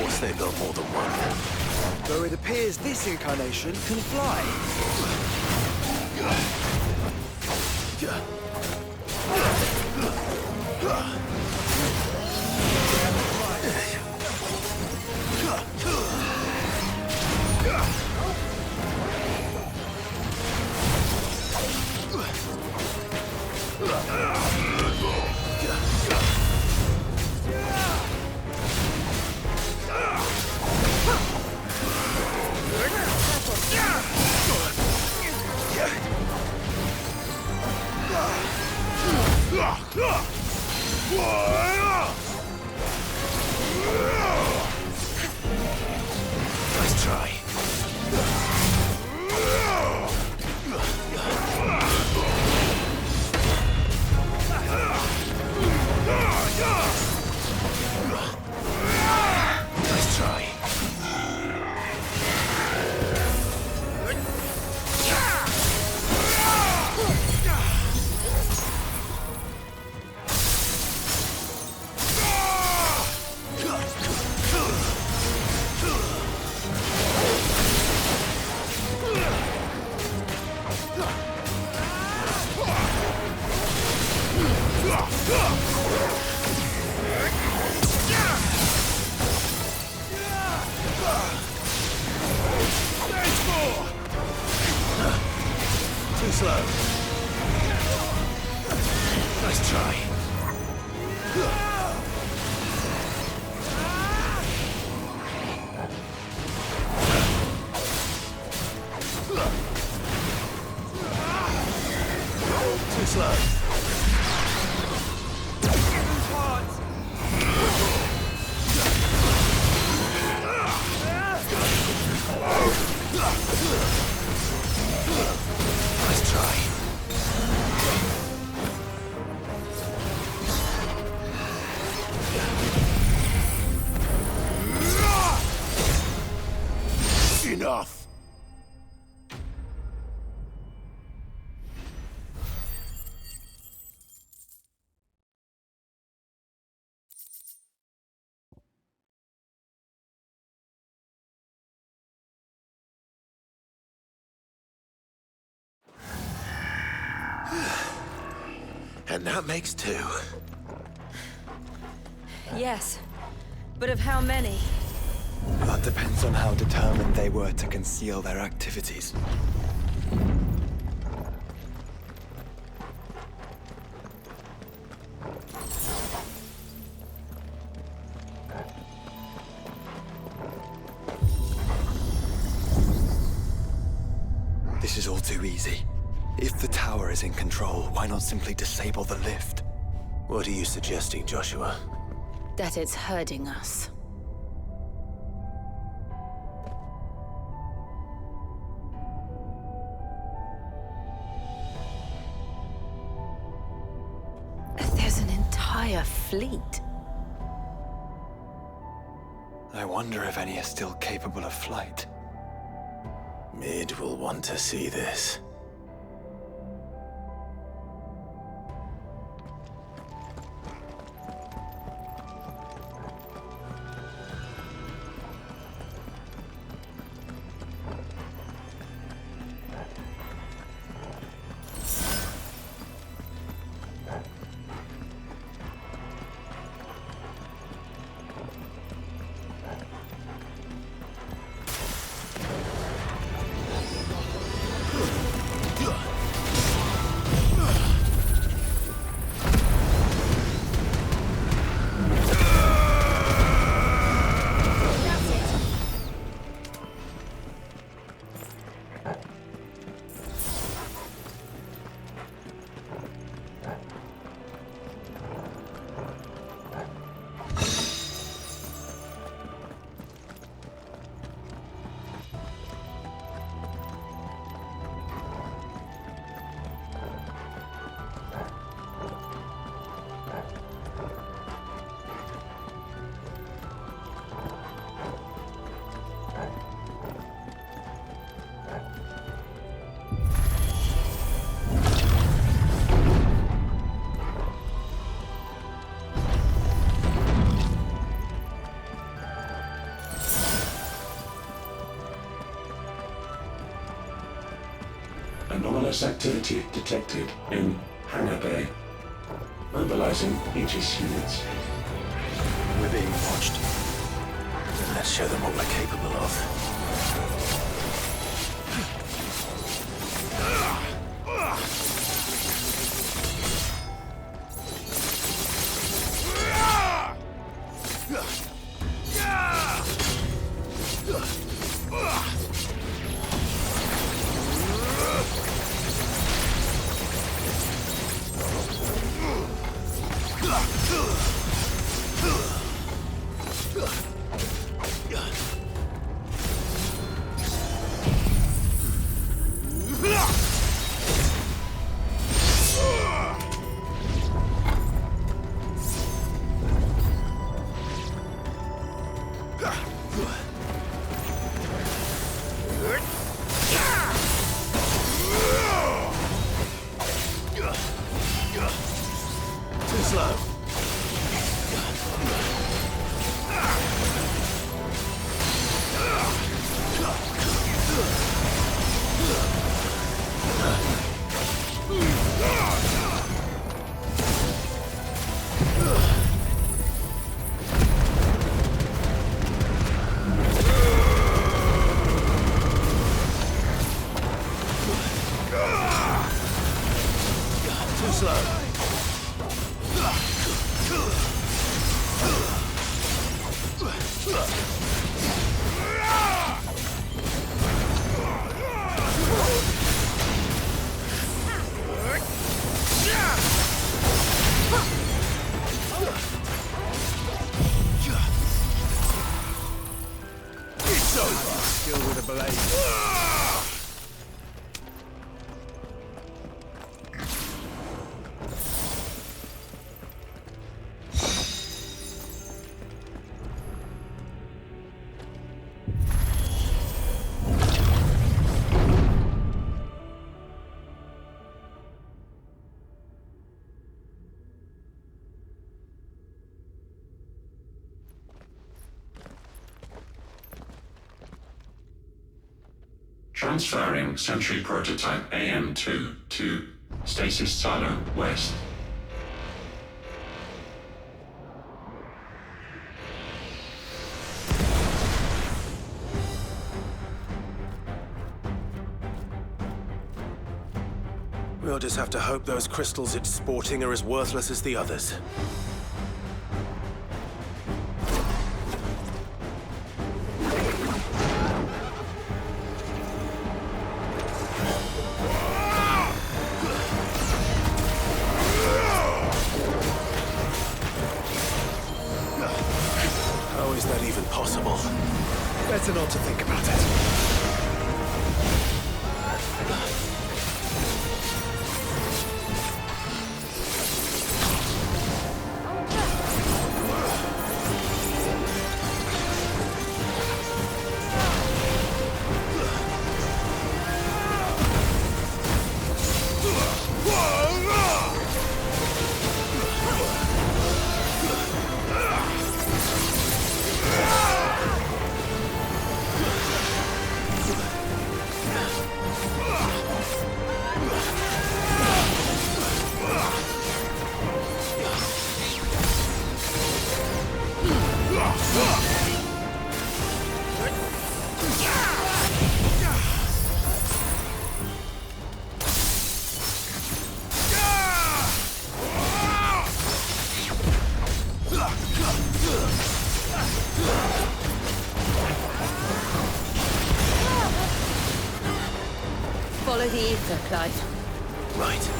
course they built more than one. Though it appears this incarnation can fly. Nice try. Nice try. Too slow. Nice try. Too slow. Nice try. Enough. And that makes 2. Yes, but of how many? That depends on how determined they were to conceal their activities. This is all too easy. If the tower is in control, why not simply disable the lift? What are you suggesting, Joshua? That it's hurting us. There's an entire fleet. I wonder if any are still capable of flight. Mid will want to see this. anomalous activity detected in Hangar Bay. Mobilizing Aegis units. We're being watched. Let's show them what we're capable of. Too slow. Too slow. It's over. Kill with a blade. Transferring Sentry Prototype AM2 to Stasis Silo West. We'll just have to hope those crystals it's sporting are as worthless as the others. How is that even possible? Better not to think about it. Follow the ether, Clive. Right.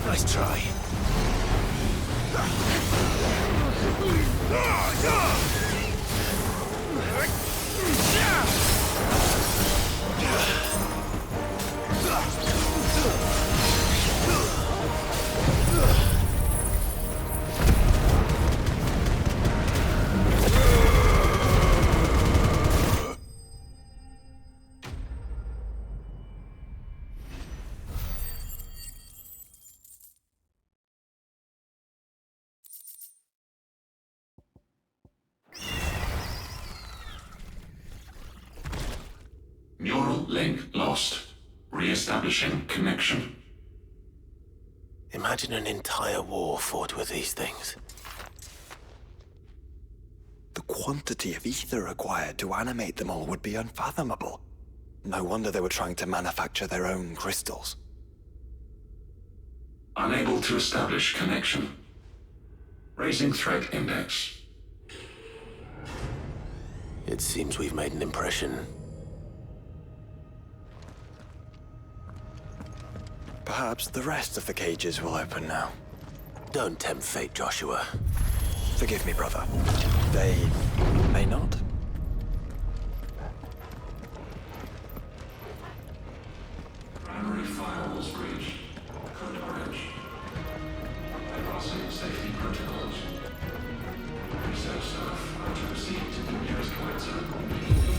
Nice try. Neural link lost. Re-establishing connection. Imagine an entire war fought with these things. The quantity of ether required to animate them all would be unfathomable. No wonder they were trying to manufacture their own crystals. Unable to establish connection. Raising threat index. It seems we've made an impression. Perhaps the rest of the cages will open now. Don't tempt fate, Joshua. Forgive me, brother. They may not. Primary firewalls breached. Code orange. Bypassing safety protocols. Reserve staff are to proceed to the nearest command zone immediately.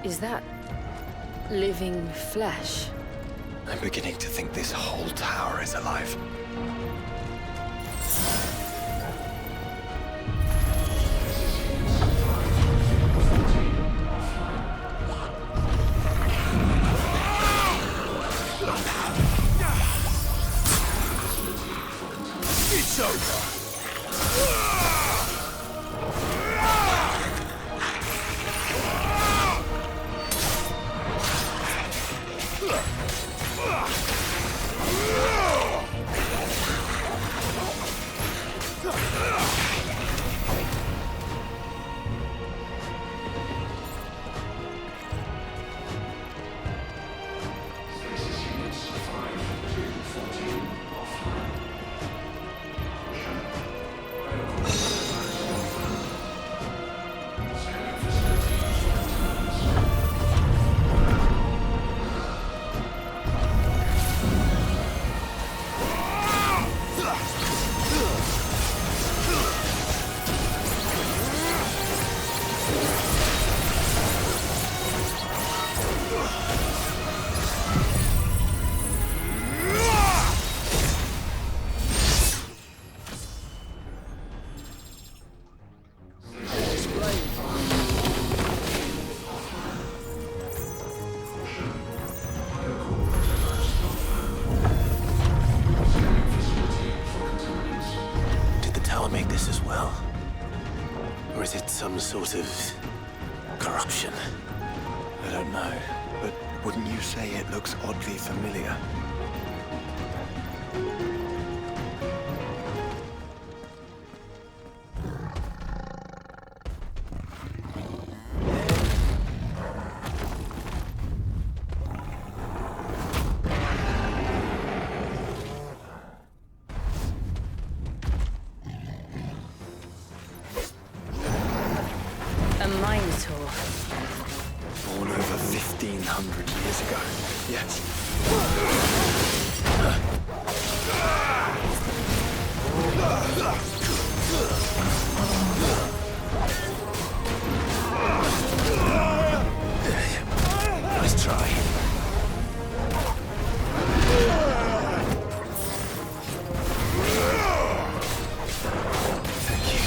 Is that living flesh? I'm beginning to think this whole tower is alive. It's over. Make this as well? Or is it some sort of corruption? I don't know, but wouldn't you say it looks oddly familiar? Minotaur. Born over 1,500 years ago. Yes. Nice try. Thank you.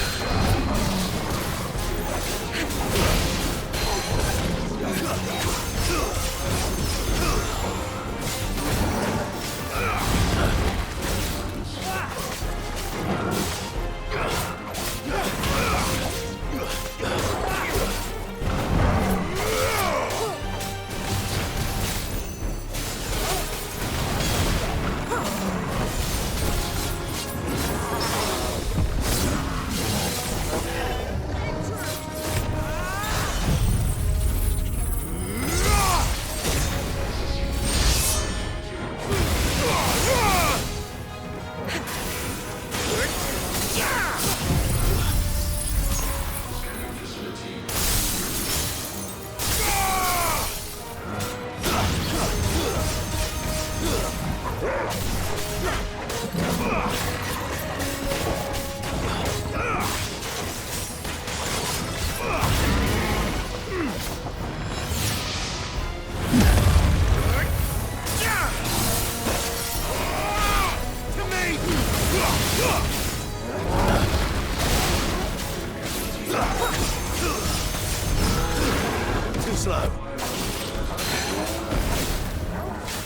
Too slow.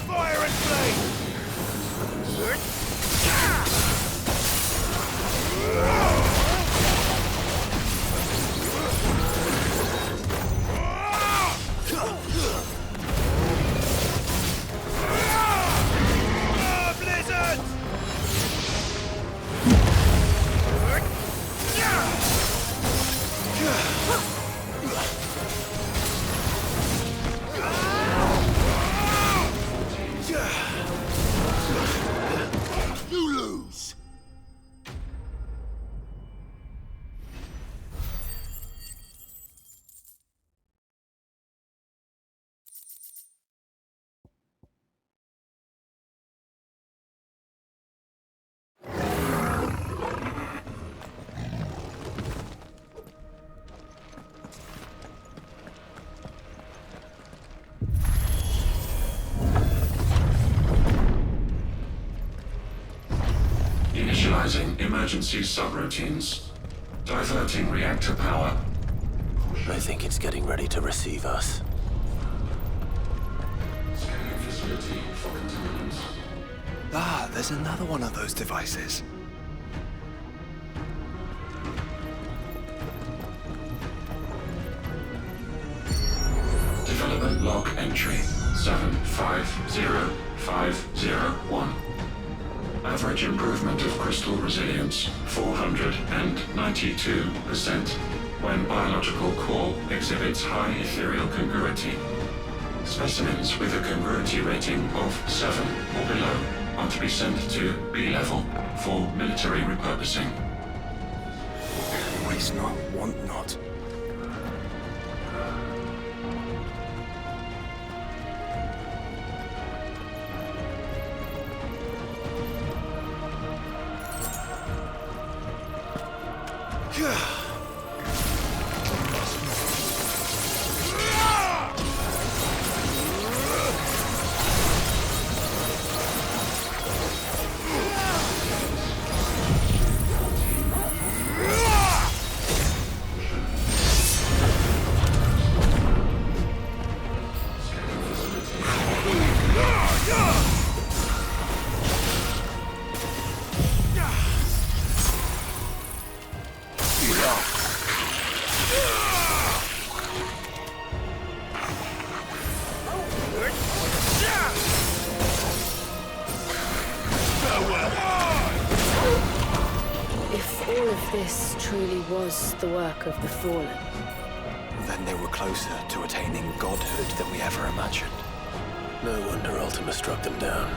Fire and flame! Blizzard! You lose. Initializing emergency subroutines. Diverting reactor power. I think it's getting ready to receive us. Scanning facility for contaminants. Ah, there's another one of those devices. Development log entry 750501. Average improvement of crystal resilience 492% when biological core exhibits high ethereal congruity. Specimens with a congruity rating of 7 or below are to be sent to B level for military repurposing. Waste not, want not. This truly was the work of the Fallen. Then they were closer to attaining godhood than we ever imagined. No wonder Ultima struck them down.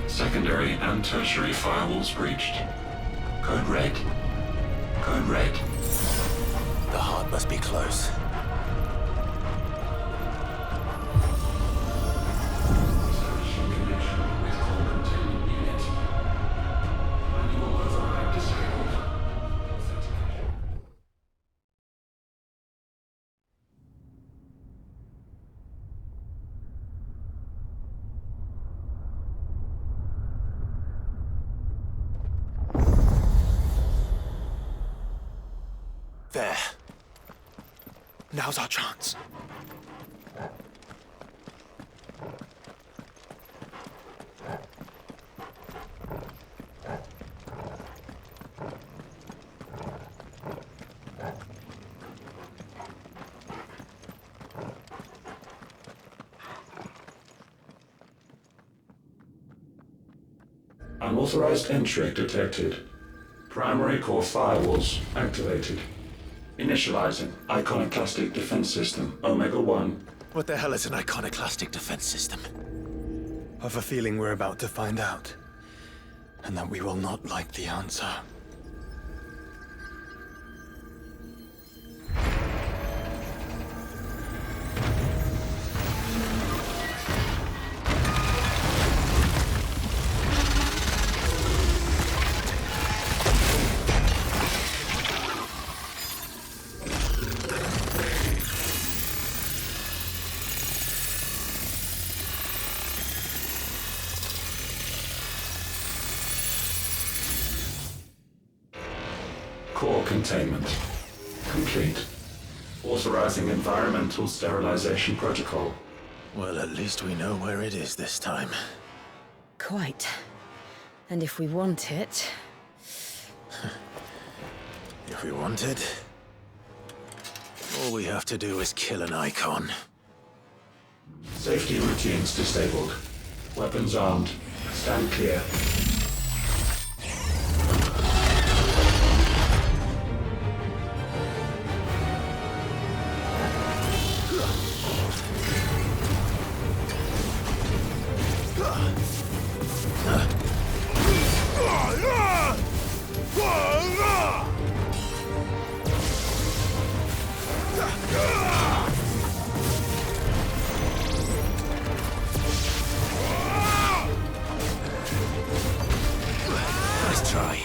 Secondary and tertiary firewalls breached. Code red. Code red. The heart must be close. There. Now's our chance. Unauthorized entry detected. Primary core firewalls activated. Initializing Iconoclastic Defense System, Omega-1. What the hell is an iconoclastic defense system? I've a feeling we're about to find out. And that we will not like the answer. Core containment complete. Authorizing environmental sterilization protocol. Well, at least we know where it is this time. Quite. And if we want it... If we want it, all we have to do is kill an icon. Safety routines disabled. Weapons armed. Stand clear. Nice try.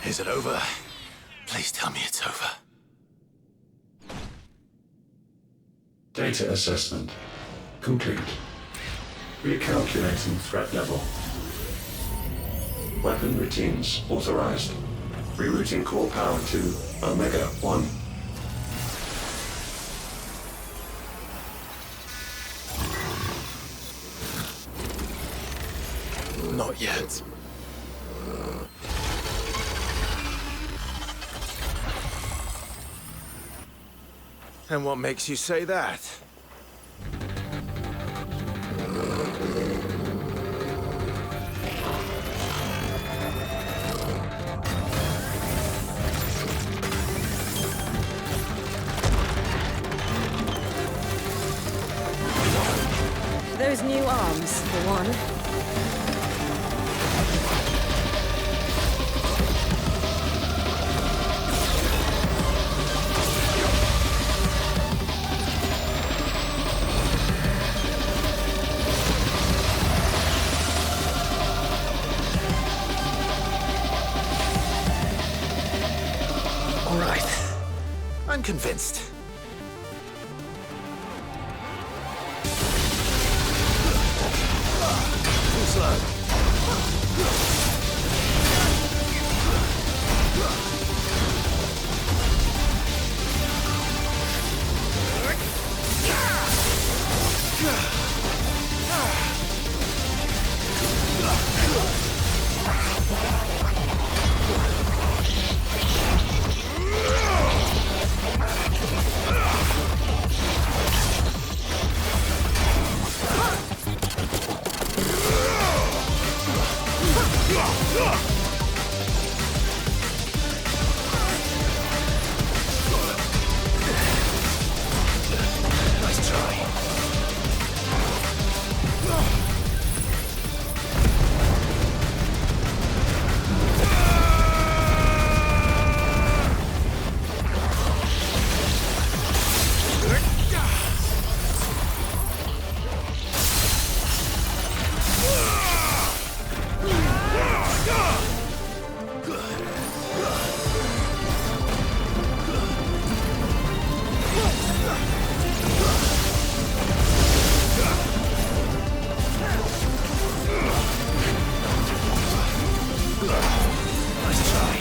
Is it over? Please tell me it's over. Data assessment complete. Recalculating threat level. Weapon routines authorized. Rerouting core power to Omega 1. Not yet. And what makes you say that? Those new arms, for one. All right. I'm convinced. Too slow. Nice try. Nice try.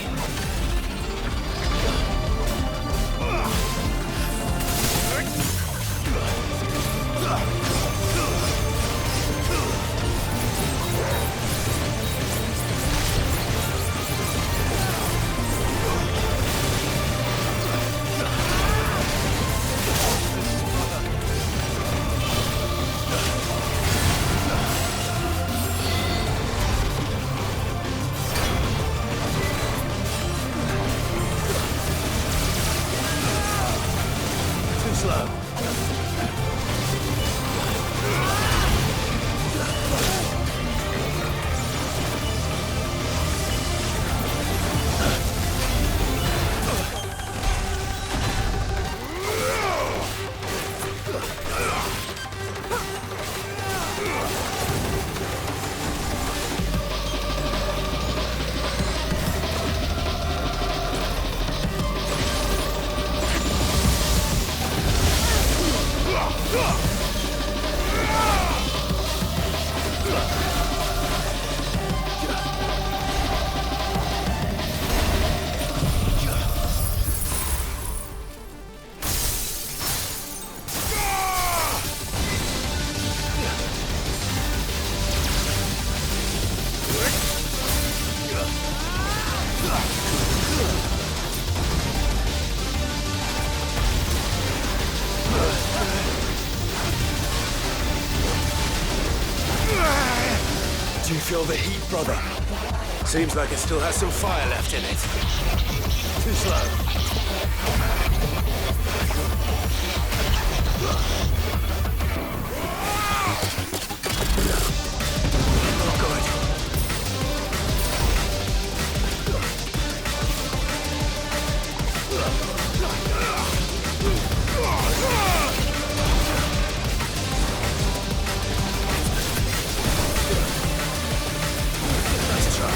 Too slow. Do you feel the heat, brother? Seems like it still has some fire left in it. Too slow. Not good. Nice try.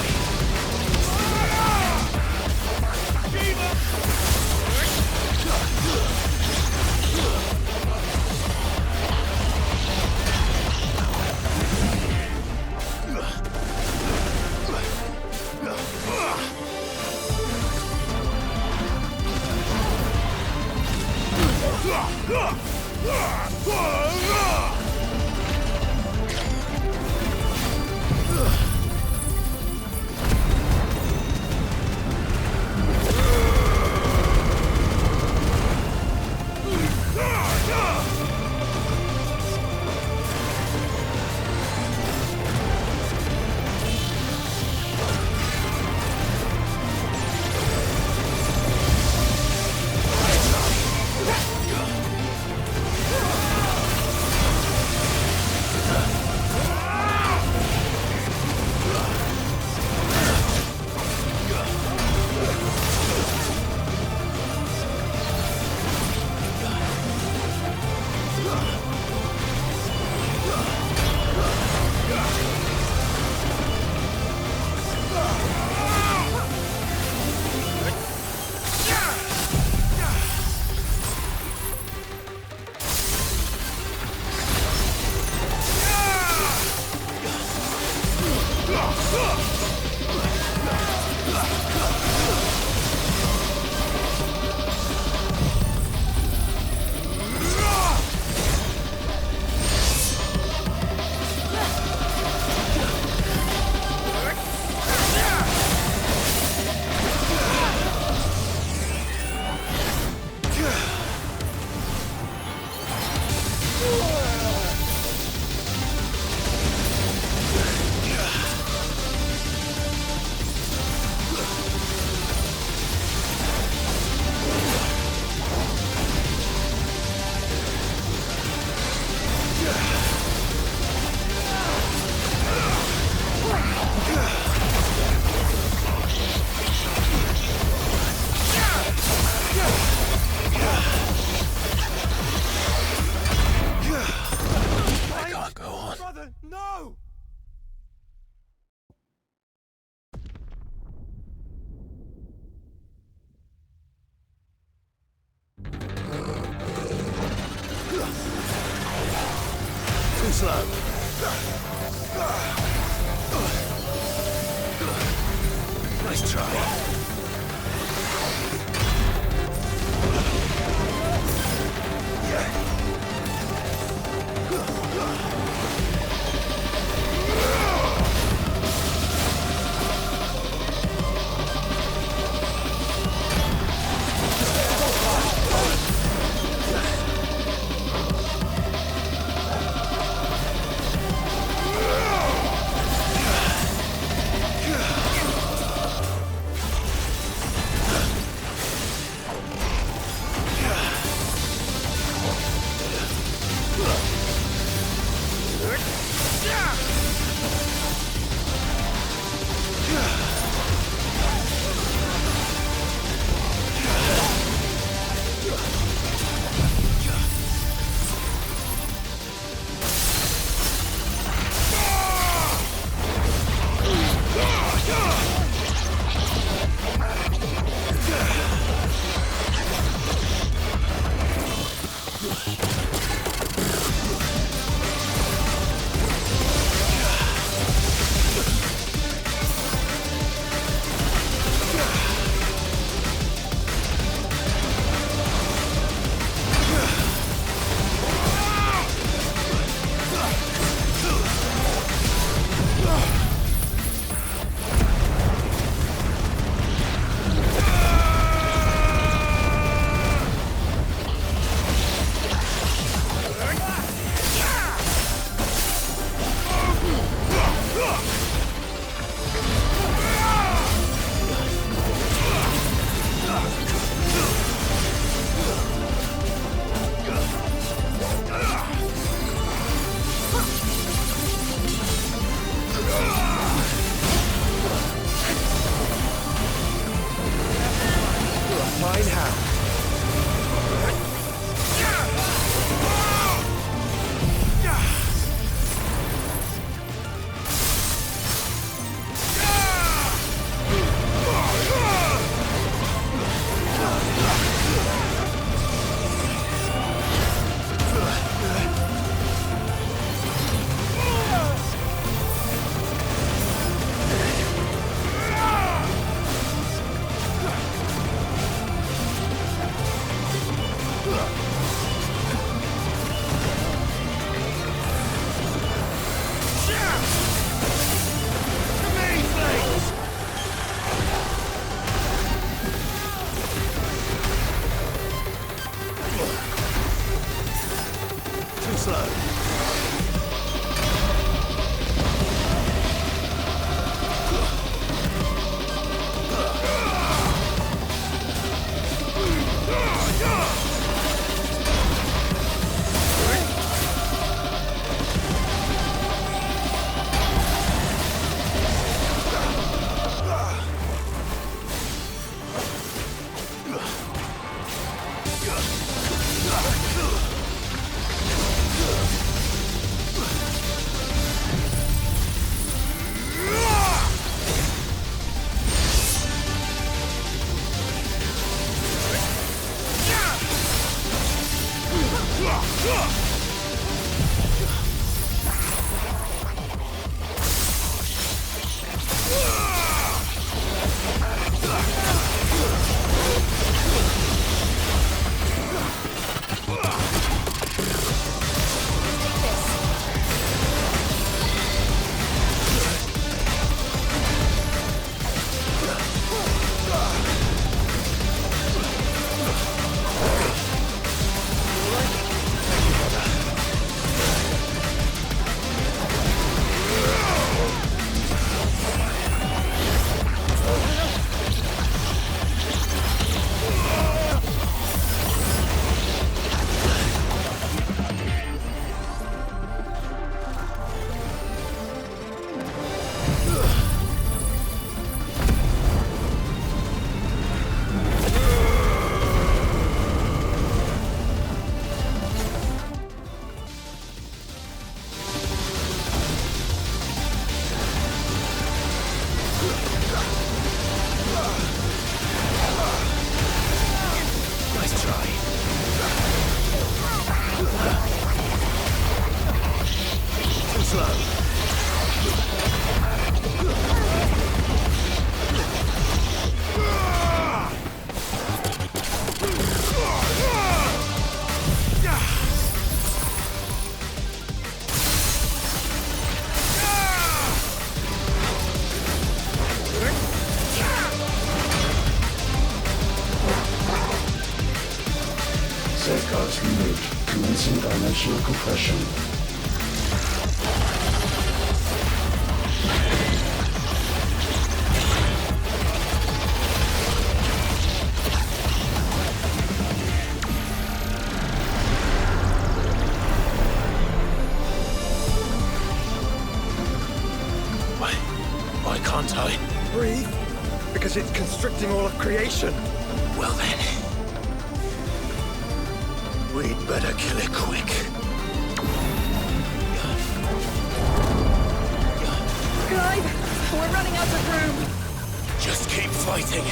No! Too slow. Nice try. slow. Safeguards removed. Commencing dimensional compression. Why can't I? Breathe, because it's constricting all of creation. Well then, we'd better kill it quick. Clive, we're running out of room. Just keep fighting.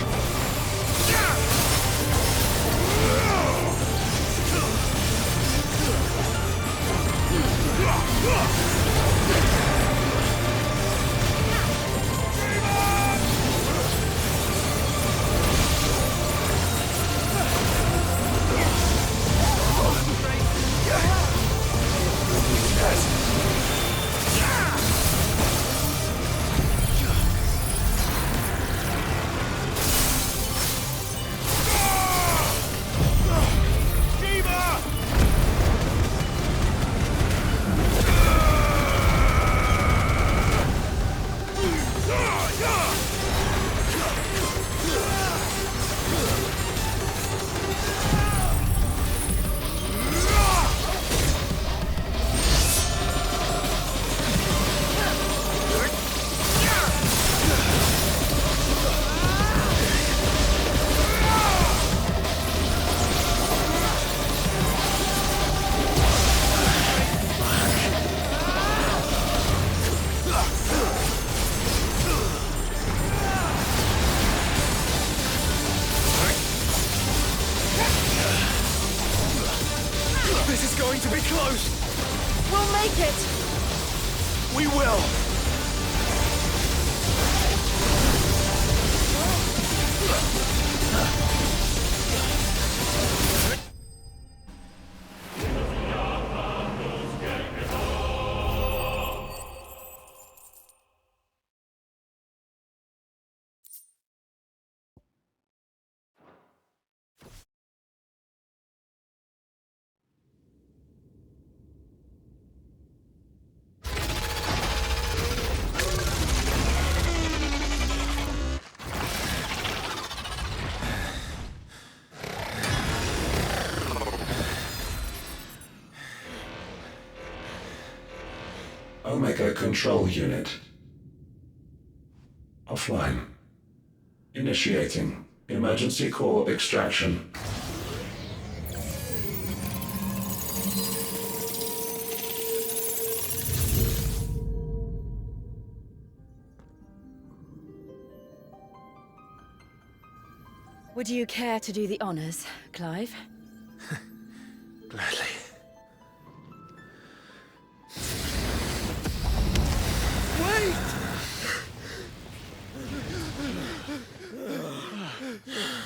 This is going to be close. We'll make it. We will. Omega Control Unit. Offline. Initiating emergency core extraction. Would you care to do the honors, Clive? Gladly.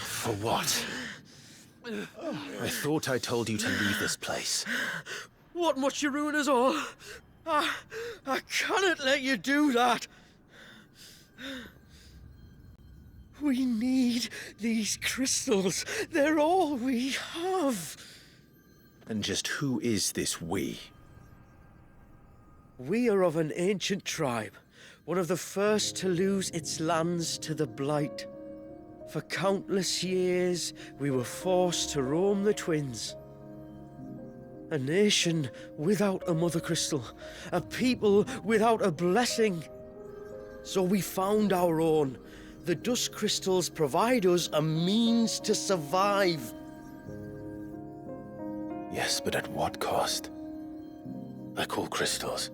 For what? I thought I told you to leave this place. What must you ruin us all? I cannot let you do that. We need these crystals. They're all we have. And just who is this we? We are of an ancient tribe, one of the first to lose its lands to the Blight. For countless years, we were forced to roam the Twins. A nation without a Mother Crystal, a people without a blessing. So we found our own. The Dusk Crystals provide us a means to survive. Yes, but at what cost? Like all crystals,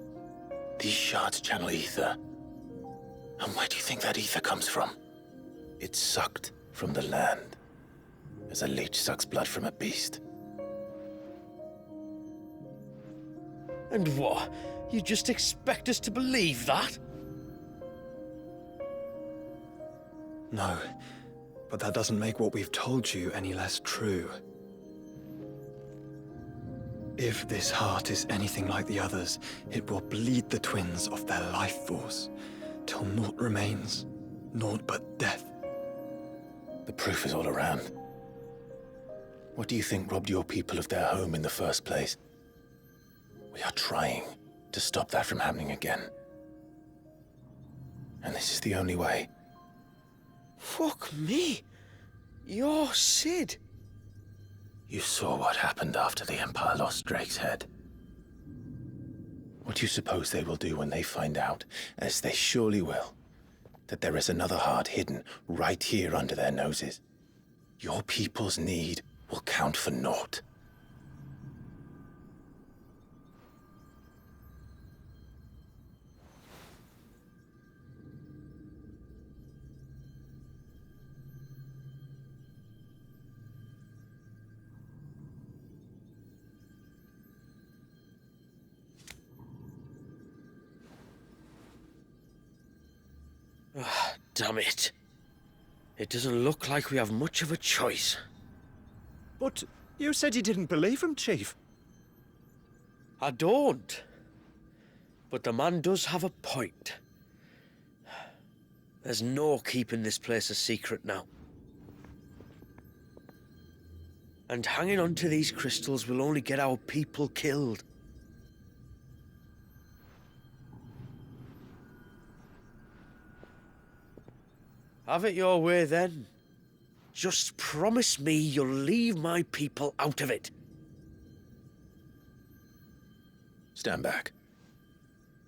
these shards channel ether. And where do you think that ether comes from? It's sucked from the land, as a leech sucks blood from a beast. And what? You just expect us to believe that? No, but that doesn't make what we've told you any less true. If this heart is anything like the others, it will bleed the twins of their life force, till naught remains, naught but death. The proof is all around. What do you think robbed your people of their home in the first place? We are trying to stop that from happening again. And this is the only way. Fuck me. You're Sid. You saw what happened after the Empire lost Drake's head. What do you suppose they will do when they find out, as they surely will, that there is another heart hidden right here under their noses? Your people's need will count for naught. Damn it. It doesn't look like we have much of a choice. But you said you didn't believe him, Chief. I don't. But the man does have a point. There's no keeping this place a secret now. And hanging on to these crystals will only get our people killed. Have it your way then. Just promise me you'll leave my people out of it. Stand back.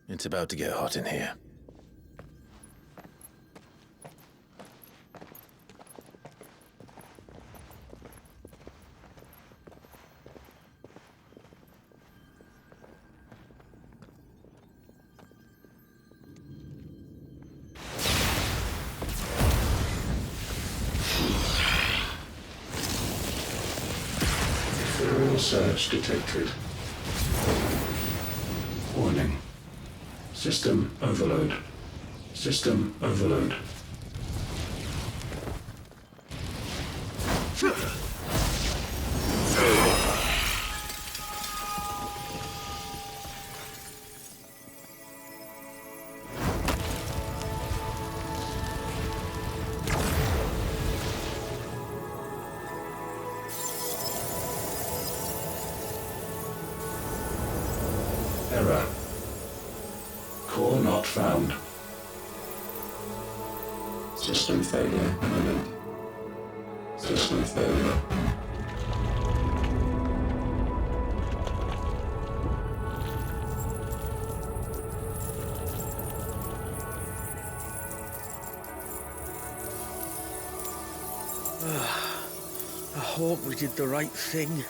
It's about to get hot in here. Ethereal surge detected. Warning. System overload. System overload. Error. Core not found. System failure imminent. System failure. I hope we did the right thing.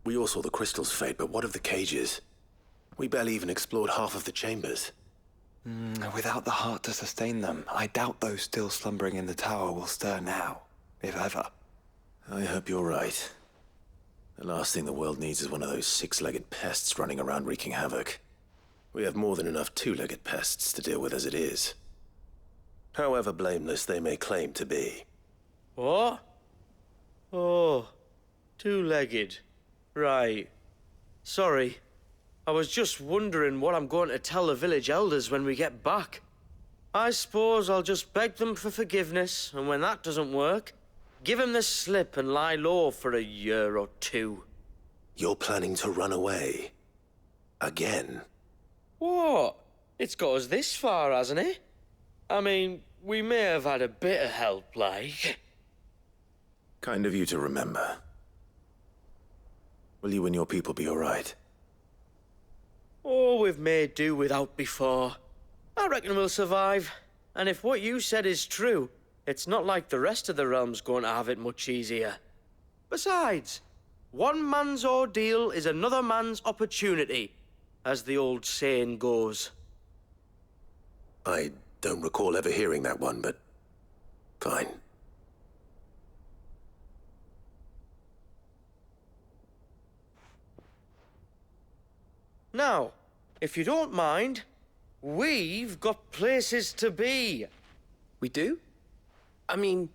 We all saw the crystal's fate, but what of the cages? We barely even explored half of the chambers. Without the heart to sustain them, I doubt those still slumbering in the tower will stir now, if ever. I hope you're right. The last thing the world needs is one of those six-legged pests running around wreaking havoc. We have more than enough two-legged pests to deal with as it is. However blameless they may claim to be. What? Oh, two-legged. Right. Sorry. I was just wondering what I'm going to tell the village elders when we get back. I suppose I'll just beg them for forgiveness, and when that doesn't work, give them the slip and lie low for a year or two. You're planning to run away? Again? What? It's got us this far, hasn't it? I mean, we may have had a bit of help, like. Kind of you to remember. Will you and your people be all right? Oh, we've made do without before. I reckon we'll survive. And if what you said is true, it's not like the rest of the realm's going to have it much easier. Besides, one man's ordeal is another man's opportunity, as the old saying goes. I don't recall ever hearing that one, but fine. Now, if you don't mind, we've got places to be. We do? I mean,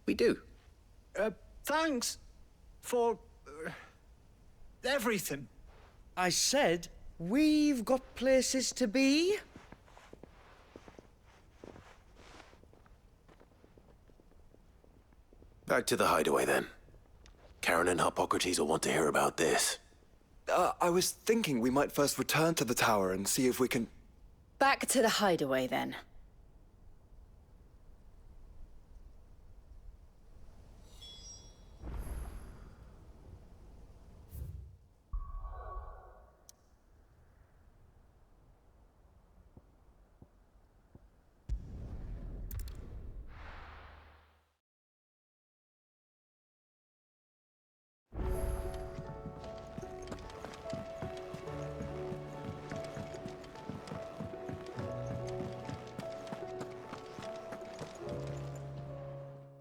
we do. Thanks for everything. I said we've got places to be. Back to the hideaway, then. Karen and Hippocrates will want to hear about this. I was thinking we might first return to the tower and see if we can... Back to the hideaway, then.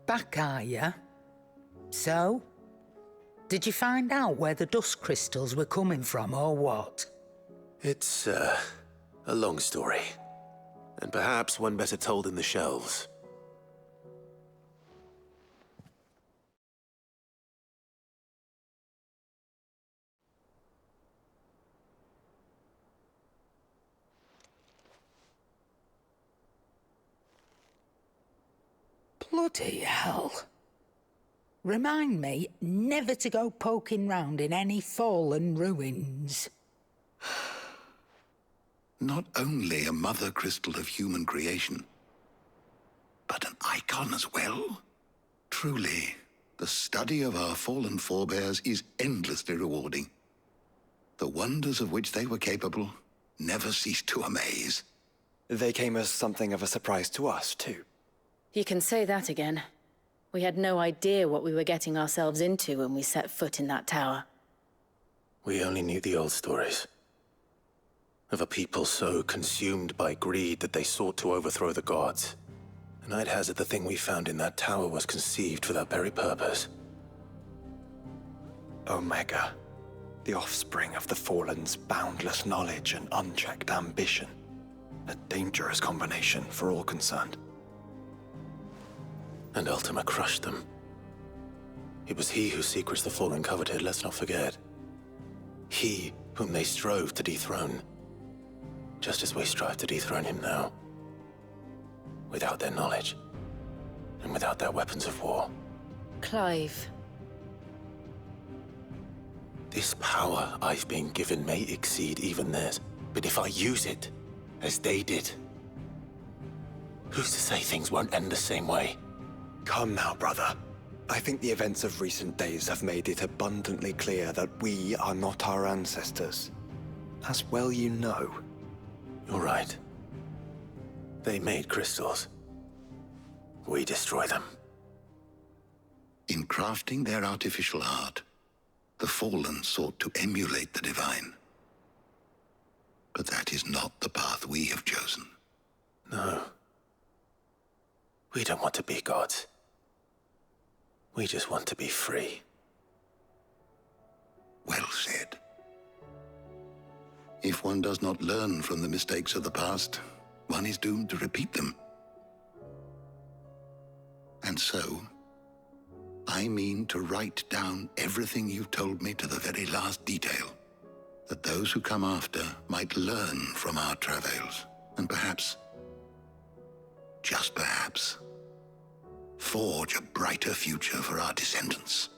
Back, are ya? So? Did you find out where the dust crystals were coming from, or what? It's, a long story. And perhaps one better told in the shelves. Bloody hell. Remind me never to go poking round in any fallen ruins. Not only a mother crystal of human creation, but an icon as well. Truly, the study of our fallen forebears is endlessly rewarding. The wonders of which they were capable never ceased to amaze. They came as something of a surprise to us, too. You can say that again. We had no idea what we were getting ourselves into when we set foot in that tower. We only knew the old stories. Of a people so consumed by greed that they sought to overthrow the gods. And I'd hazard the thing we found in that tower was conceived for that very purpose. Omega. The offspring of the Fallen's boundless knowledge and unchecked ambition. A dangerous combination for all concerned. And Ultima crushed them. It was he whose secrets the Fallen coveted, let's not forget. He whom they strove to dethrone. Just as we strive to dethrone him now. Without their knowledge. And without their weapons of war. Clive. This power I've been given may exceed even theirs. But if I use it, as they did, who's to say things won't end the same way? Come now, brother. I think the events of recent days have made it abundantly clear that we are not our ancestors. As well you know. You're right. They made crystals. We destroy them. In crafting their artificial art, the fallen sought to emulate the divine. But that is not the path we have chosen. No. We don't want to be gods. We just want to be free. Well said. If one does not learn from the mistakes of the past, one is doomed to repeat them. And so, I mean to write down everything you've told me to the very last detail, that those who come after might learn from our travails, and perhaps, just perhaps, forge a brighter future for our descendants.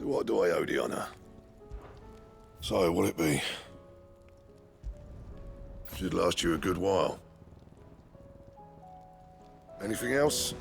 So what do I owe the honor? So, what'll it be? Should last you a good while. Anything else?